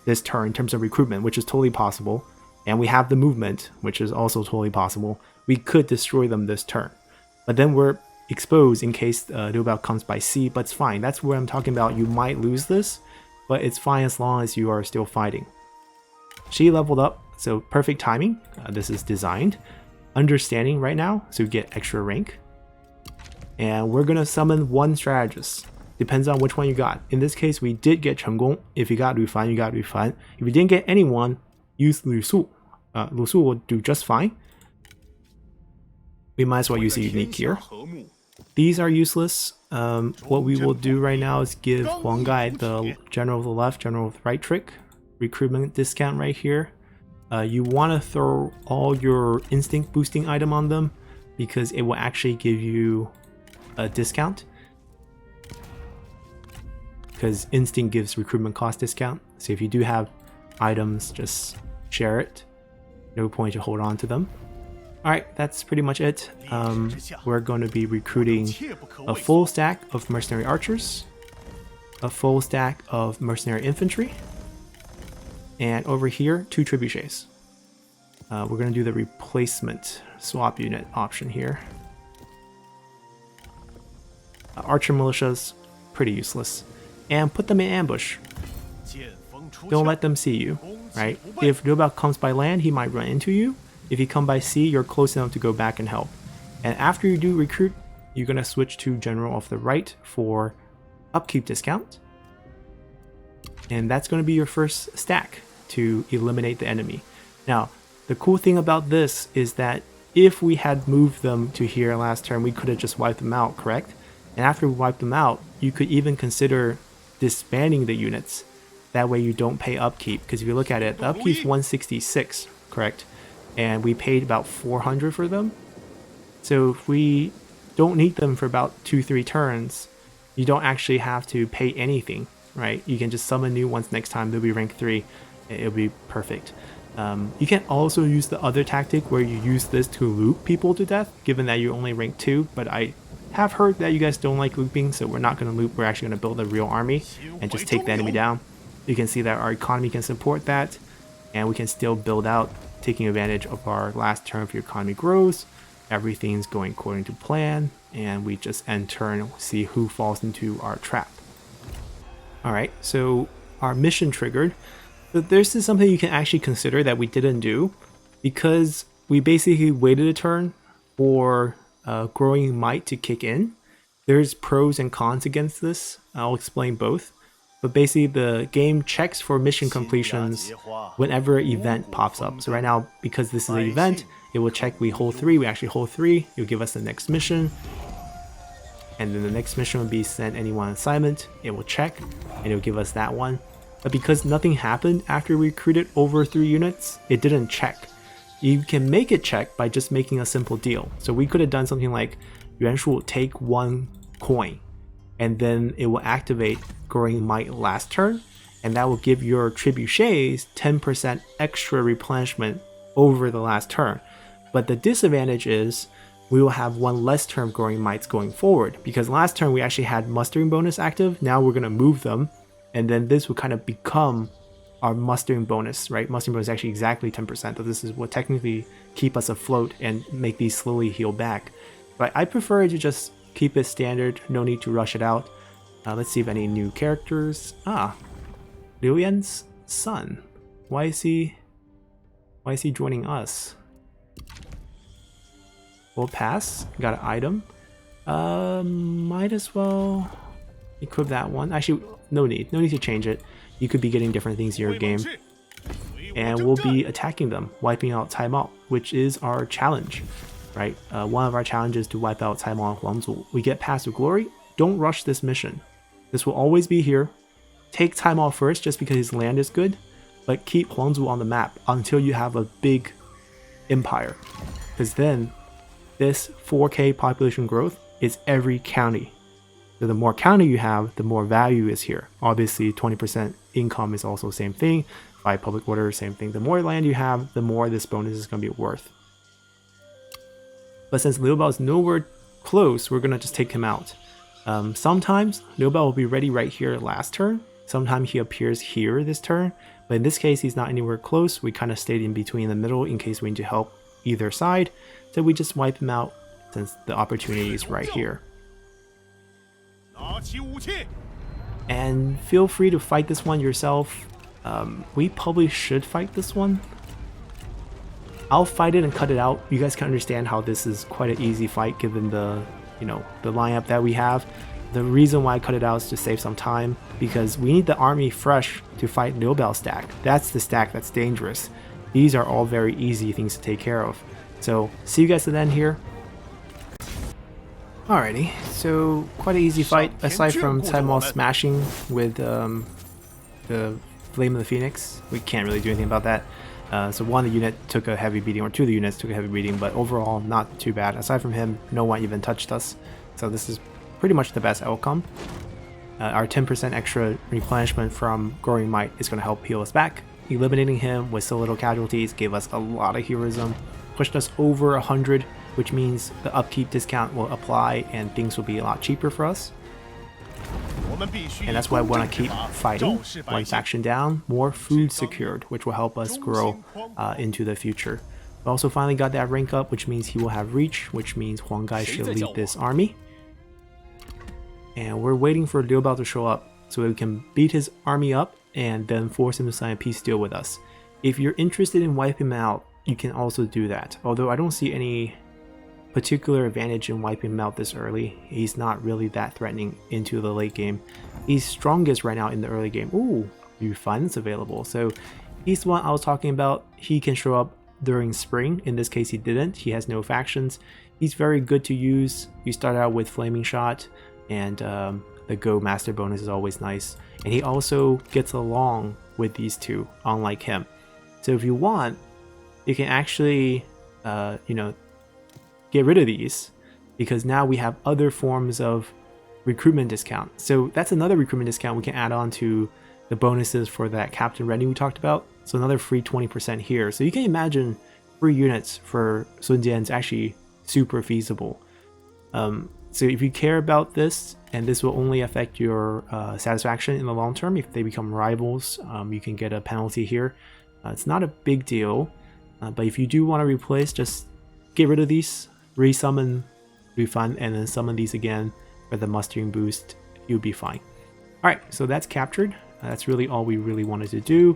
this turn in terms of recruitment, which is totally possible, and we have the movement, which is also totally possible, we could destroy them this turn. But then we're exposed in case Liu Biao comes by C, but it's fine. That's where I'm talking about. You might lose this, but it's fine as long as you are still fighting. She leveled up, so perfect timing. This is designed. Understanding right now, so you get extra rank. And we're gonna summon one strategist. Depends on which one you got. In this case, we did get 成功. If you got Lu Fan, you got Lu Fan. If you didn't get anyone, use Lu Su. Lu Su will do just fine. We might as well use a unique here. These are useless. What we will do right now is give Huang Gai the general of the left, general of the right trick. Recruitment discount right here. You want to throw all your instinct boosting item on them because it will actually give you a discount. Because instinct gives recruitment cost discount. So if you do have items, just share it. No point to hold on to them. Alright, that's pretty much it. We're going to be recruiting a full stack of mercenary archers, a full stack of mercenary infantry, and over here, 2 trebuchets. We're going to do the replacement swap unit option here. Archer militias, pretty useless. And put them in ambush. Don't let them see you, right? If Liu Biao comes by land, he might run into you. If you come by sea, you're close enough to go back and help. And after you do recruit, you're going to switch to general of the right for upkeep discount. And that's going to be your first stack to eliminate the enemy. Now, the cool thing about this is that if we had moved them to here last turn, we could have just wiped them out, correct? And after we wiped them out, you could even consider disbanding the units. That way you don't pay upkeep, because if you look at it, the upkeep is 166, correct? And we paid about 400 for them. So if we don't need them for about 2-3 turns, you don't actually have to pay anything, right? You can just summon new ones next time. They'll be rank 3. It'll be perfect. You can also use the other tactic where you use this to loop people to death, given that you're only rank 2, but I have heard that you guys don't like looping, so we're not going to loop. We're actually going to build a real army and just take the enemy down. You can see that our economy can support that, and we can still build out, taking advantage of our last turn. If your economy grows, everything's going according to plan, and we just end turn, see who falls into our trap. Alright, so our mission triggered. But this is something you can actually consider that we didn't do, because we basically waited a turn for growing might to kick in. There's pros and cons against this. I'll explain both. But basically the game checks for mission completions whenever an event pops up. So right now, because this is an event, it will check we hold 3, we actually hold 3, it'll give us the next mission. And then the next mission will be send anyone on assignment, it will check, and it'll give us that one. But because nothing happened after we recruited over 3 units, it didn't check. You can make it check by just making a simple deal. So we could have done something like Yuan Shu will take 1 coin, and then it will activate Growing Might last turn, and that will give your trebuchets 10% extra replenishment over the last turn. But the disadvantage is we will have 1 less turn Growing Mights going forward, because last turn we actually had mustering bonus active. Now we're going to move them, and then this will kind of become our mustering bonus, right? Mustering bonus is actually exactly 10%, so this is what technically keep us afloat and make these slowly heal back. But I prefer to just keep it standard, no need to rush it out. Let's see if any new characters. Liu Yan's son. Why is he joining us? We'll pass. Got an item. Might as well equip that one. Actually, no need to change it. You could be getting different things in your game. And we'll be attacking them, wiping out Cai Mao, which is our challenge, right? One of our challenges to wipe out Cai Mao and Huangzu. We get past the glory. Don't rush this mission. This will always be here. Take Cai Mao first just because his land is good, but keep Huangzu on the map until you have a big empire. Because then, this 4K population growth is every county. So the more counter you have, the more value is here. Obviously 20% income is also the same thing. 5 public order, same thing. The more land you have, the more this bonus is going to be worth. But since Liu Biao is nowhere close, we're going to just take him out. Sometimes Liu Biao will be ready right here last turn. Sometimes he appears here this turn. But in this case, he's not anywhere close. We kind of stayed in between the middle in case we need to help either side. So we just wipe him out since the opportunity is right here. And feel free to fight this one yourself. We probably should fight this one. I'll fight it and cut it out. You guys can understand how this is quite an easy fight given the, the lineup that we have. The reason why I cut it out is to save some time, because we need the army fresh to fight Liu Biao stack. That's the stack that's dangerous. These are all very easy things to take care of. So see you guys at the end here. Alrighty, so quite an easy fight, aside from Taimao smashing with the Flame of the Phoenix. We can't really do anything about that. So one of the unit took a heavy beating, or two of the units took a heavy beating, but overall not too bad. Aside from him, no one even touched us. So this is pretty much the best outcome. Our 10% extra replenishment from Growing Might is going to help heal us back. Eliminating him with so little casualties gave us a lot of heroism, pushed us over 100, which means the upkeep discount will apply and things will be a lot cheaper for us. And that's why I want to keep fighting. One faction down, more food secured, which will help us grow into the future. We also finally got that rank up, which means he will have reach, which means Huang Gai should lead this army. And we're waiting for Liu Biao to show up so we can beat his army up and then force him to sign a peace deal with us. If you're interested in wiping him out, you can also do that. Although I don't see any particular advantage in wiping him out this early. He's not really that threatening into the late game. He's strongest right now in the early game. Ooh, new funds available. So he's the one I was talking about. He can show up during spring. In this case, he didn't. He has no factions. He's very good to use. You start out with Flaming Shot, and the Go Master bonus is always nice. And he also gets along with these two, unlike him. So if you want, you can actually, get rid of these, because now we have other forms of recruitment discount. So that's another recruitment discount we can add on to the bonuses for that Captain Ready we talked about. So another free 20% here. So you can imagine free units for Sun Jian is actually super feasible. So if you care about this, and this will only affect your satisfaction in the long term, if they become rivals, you can get a penalty here. It's not a big deal, but if you do want to replace, just get rid of these, resummon, refund, and then summon these again for the mustering boost. You'll be fine. Alright, so that's captured. That's really all we really wanted to do.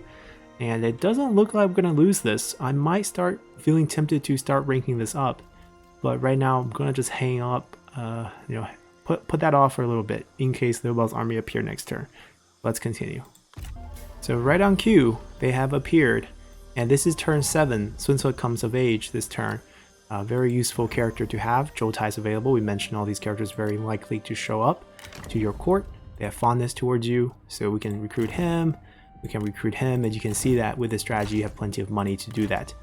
And it doesn't look like I'm going to lose this. I might start feeling tempted to start ranking this up. But right now, I'm going to just hang up, put that off for a little bit in case Liu Biao's army appear next turn. Let's continue. So right on cue, they have appeared. And this is turn 7. Sun Ce comes of age this turn. Very useful character to have. Zhou Tai is available. We mentioned all these characters very likely to show up to your court. They have fondness towards you, so we can recruit him. We can recruit him, and you can see that with this strategy you have plenty of money to do that.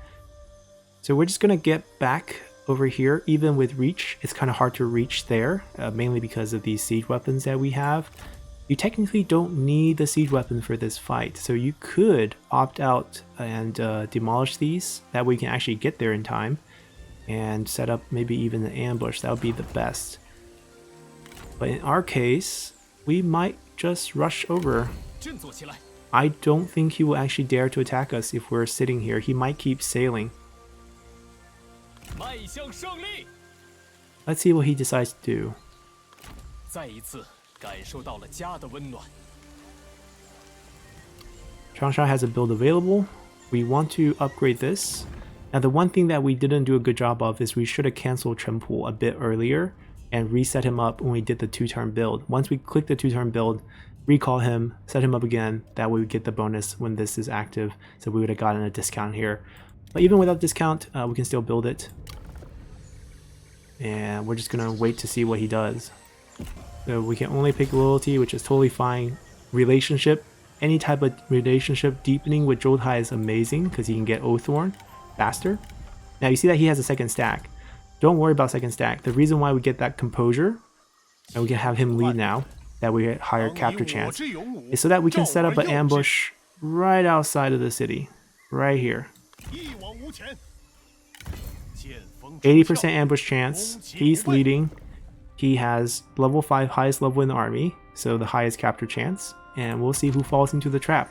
So we're just going to get back over here. Even with reach, it's kind of hard to reach there, mainly because of these siege weapons that we have. You technically don't need the siege weapon for this fight, so you could opt out and demolish these. That way you can actually get there in time and set up maybe even an ambush. That would be the best. But in our case, we might just rush over. I don't think he will actually dare to attack us if we're sitting here. He might keep sailing. Let's see what he decides to do. Changsha has a build available. We want to upgrade this. Now the one thing that we didn't do a good job of is we should have canceled Chen Pu a bit earlier and reset him up when we did the 2-turn build. Once we click the 2-turn build, recall him, set him up again, that way we get the bonus when this is active, so we would have gotten a discount here. But even without discount, we can still build it. And we're just gonna wait to see what he does. So we can only pick loyalty, which is totally fine. Relationship, any type of relationship deepening with Zhou Tai is amazing because he can get Oathworn faster. Now you see that he has a second stack. Don't worry about second stack. The reason why we get that composure and we can have him lead now. That we get higher capture chance. Is so that we can set up an ambush right outside of the city, right here. 80% ambush chance. He's leading. He has level 5 highest level in the army, so the highest capture chance. And we'll see who falls into the trap.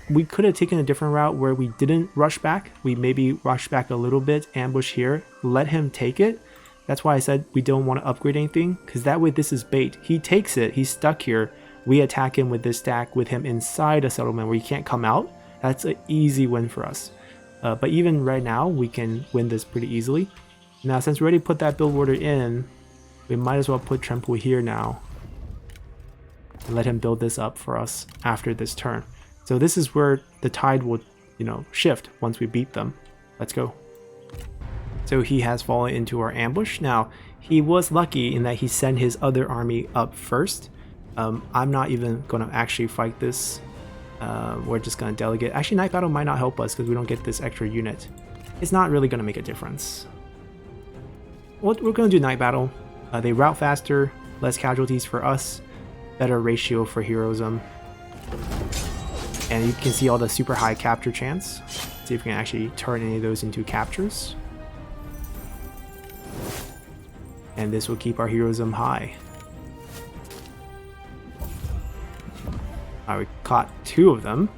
We could have taken a different route where we didn't rush back. We maybe rush back a little bit, ambush here, let him take it. That's why I said we don't want to upgrade anything, because that way this is bait. He takes it, he's stuck here. We attack him with this stack with him inside a settlement where he can't come out. That's an easy win for us. But even right now, we can win this pretty easily. Now, since we already put that build order in, we might as well put Tremple here now. And let him build this up for us after this turn. So this is where the tide will, shift once we beat them. Let's go. So he has fallen into our ambush. Now, he was lucky in that he sent his other army up first. I'm not even going to actually fight this. We're just going to delegate. Actually, Night Battle might not help us because we don't get this extra unit. It's not really going to make a difference. We're going to do Night Battle. They route faster, less casualties for us, better ratio for heroism. And you can see all the super high capture chance. See if we can actually turn any of those into captures. And this will keep our heroism high. We caught 2 of them,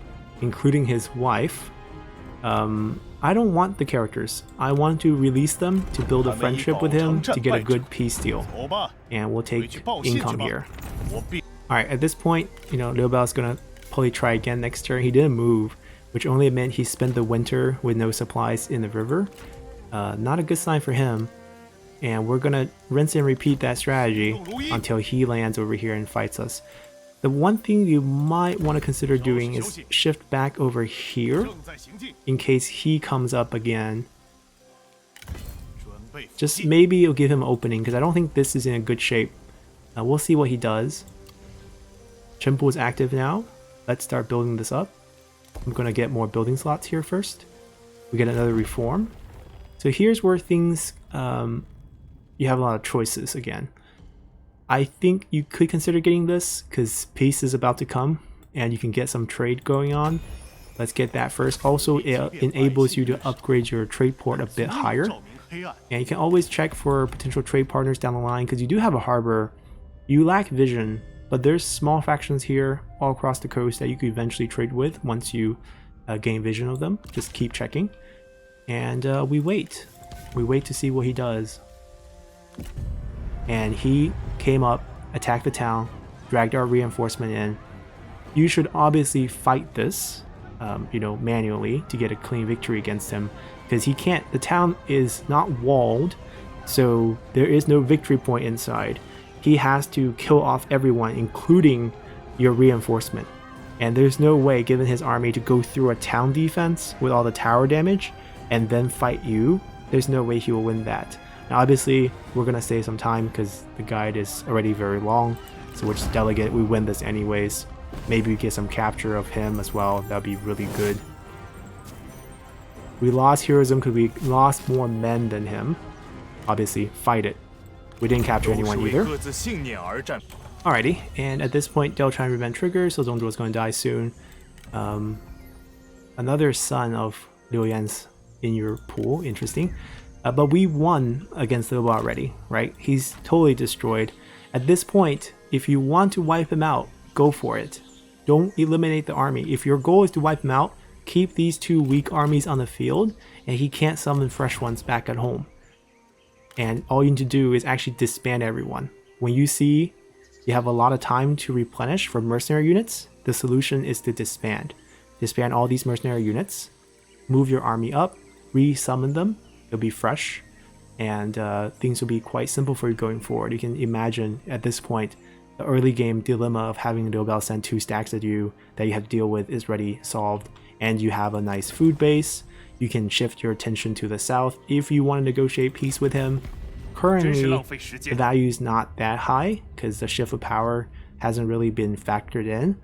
including his wife. I don't want the characters. I want to release them to build a friendship with him to get a good peace deal. And we'll take income here. Alright, at this point, Liu Biao is going to probably try again next turn. He didn't move, which only meant he spent the winter with no supplies in the river. Not a good sign for him. And we're going to rinse and repeat that strategy until he lands over here and fights us. The one thing you might want to consider doing is shift back over here in case he comes up again. Just maybe it'll give him an opening because I don't think this is in a good shape. We'll see what he does. Chimpo is active now. Let's start building this up. I'm going to get more building slots here first. We get another reform. So here's where things, you have a lot of choices again. I think you could consider getting this because peace is about to come and you can get some trade going on. Let's get that first. Also, it enables you to upgrade your trade port a bit higher. And you can always check for potential trade partners down the line because you do have a harbor. You lack vision, but there's small factions here all across the coast that you could eventually trade with once you gain vision of them. Just keep checking. And we wait. We wait to see what he does. And he came up, attacked the town, dragged our reinforcement in. You should obviously fight this, manually to get a clean victory against him, because he can't. The town is not walled, so there is no victory point inside. He has to kill off everyone, including your reinforcement. And there's no way, given his army, to go through a town defense with all the tower damage and then fight you. There's no way he will win that. Now obviously we're going to save some time because the guide is already very long, so we'll just delegate. We win this anyways. Maybe we get some capture of him as well. That'd be really good. We lost heroism because we lost more men than him. Obviously, fight it. We didn't capture anyone either. Alrighty, and at this point Del trying to prevent triggers, so Zhongzhuo is going to die soon. Another son of Liu Yan's in your pool, interesting. But we won against Liu Biao already, right? He's totally destroyed. At this point, if you want to wipe him out, go for it. Don't eliminate the army. If your goal is to wipe him out, keep these 2 weak armies on the field, and he can't summon fresh ones back at home. And all you need to do is actually disband everyone. When you see you have a lot of time to replenish for mercenary units, the solution is to disband. Disband all these mercenary units, move your army up, re-summon them. It'll be fresh, and things will be quite simple for you going forward. You can imagine at this point the early game dilemma of having Liu Biao send 2 stacks at you that you have to deal with is already solved, and you have a nice food base. You can shift your attention to the south if you want to negotiate peace with him. Currently, the value is not that high because the shift of power hasn't really been factored in.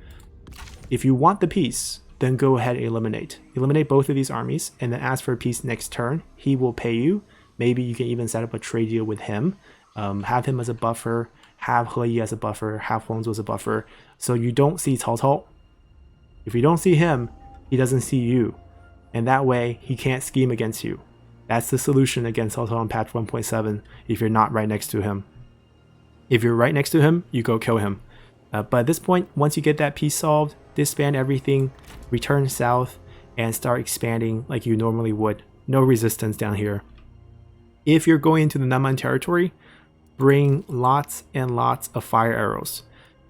If you want the peace, then go ahead and eliminate. Eliminate both of these armies and then ask for peace next turn. He will pay you. Maybe you can even set up a trade deal with him. Have him as a buffer. have He Yi as a buffer, have Huang Zu as a buffer, so you don't see Cao Cao. If you don't see him, he doesn't see you, and that way he can't scheme against you. That's the solution against Cao Cao on patch 1.7 if you're not right next to him. If you're right next to him, you go kill him. But at this point, once you get that piece solved, disband everything, return south, and start expanding like you normally would. No resistance down here. If you're going into the Nanman territory, bring lots and lots of fire arrows.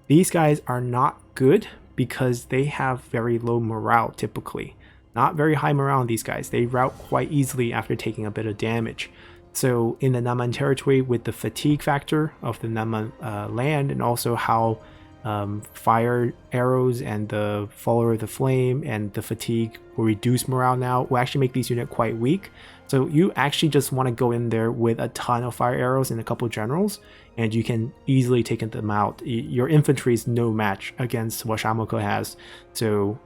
These guys are not good because they have very low morale typically. Not very high morale on these guys. They rout quite easily after taking a bit of damage. So in the Nanman territory, with the fatigue factor of the Nanman land, and also how fire arrows and the follower of the flame and the fatigue will reduce morale now, will actually make these units quite weak. So you actually just want to go in there with a ton of fire arrows and a couple generals, and you can easily take them out. Your infantry is no match against what Shamoko has, so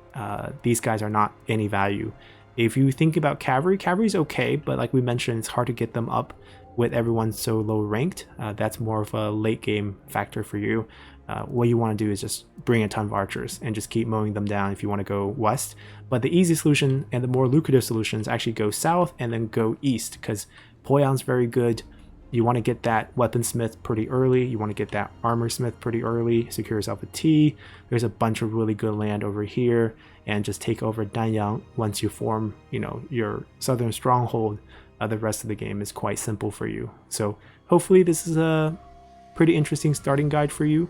these guys are not any value. If you think about cavalry, cavalry is okay, but like we mentioned, it's hard to get them up with everyone so low ranked. That's more of a late game factor for you. What you want to do is just bring a ton of archers and just keep mowing them down if you want to go west. But the easy solution and the more lucrative solution is actually go south and then go east, because Poyang's very good. You want to get that weaponsmith pretty early. You want to get that armor smith pretty early. Secure yourself a T. There's a bunch of really good land over here, and just take over Danyang once you form, your southern stronghold. The rest of the game is quite simple for you. So hopefully this is a pretty interesting starting guide for you.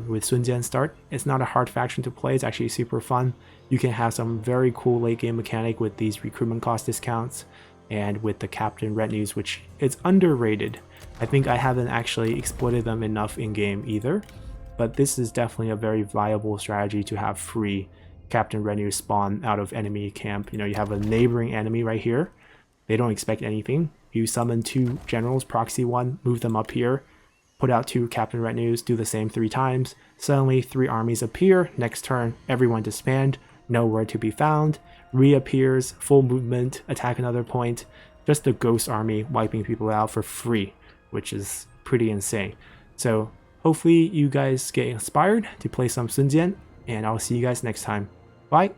With Sun Jian start, it's not a hard faction to play. It's actually super fun. You can have some very cool late game mechanic with these recruitment cost discounts, and with the captain retinues, which it's underrated. I think I haven't actually exploited them enough in game either, but this is definitely a very viable strategy to have free captain retinue spawn out of enemy camp. You have a neighboring enemy right here. They don't expect anything. You summon 2 generals, proxy 1, move them up here, put out 2 captain retinues, do the same 3 times. Suddenly 3 armies appear. Next turn, everyone disband, nowhere to be found. Reappears, full movement, attack another point. Just a ghost army wiping people out for free, which is pretty insane. So hopefully you guys get inspired to play some Sun Jian, and I'll see you guys next time. Bye!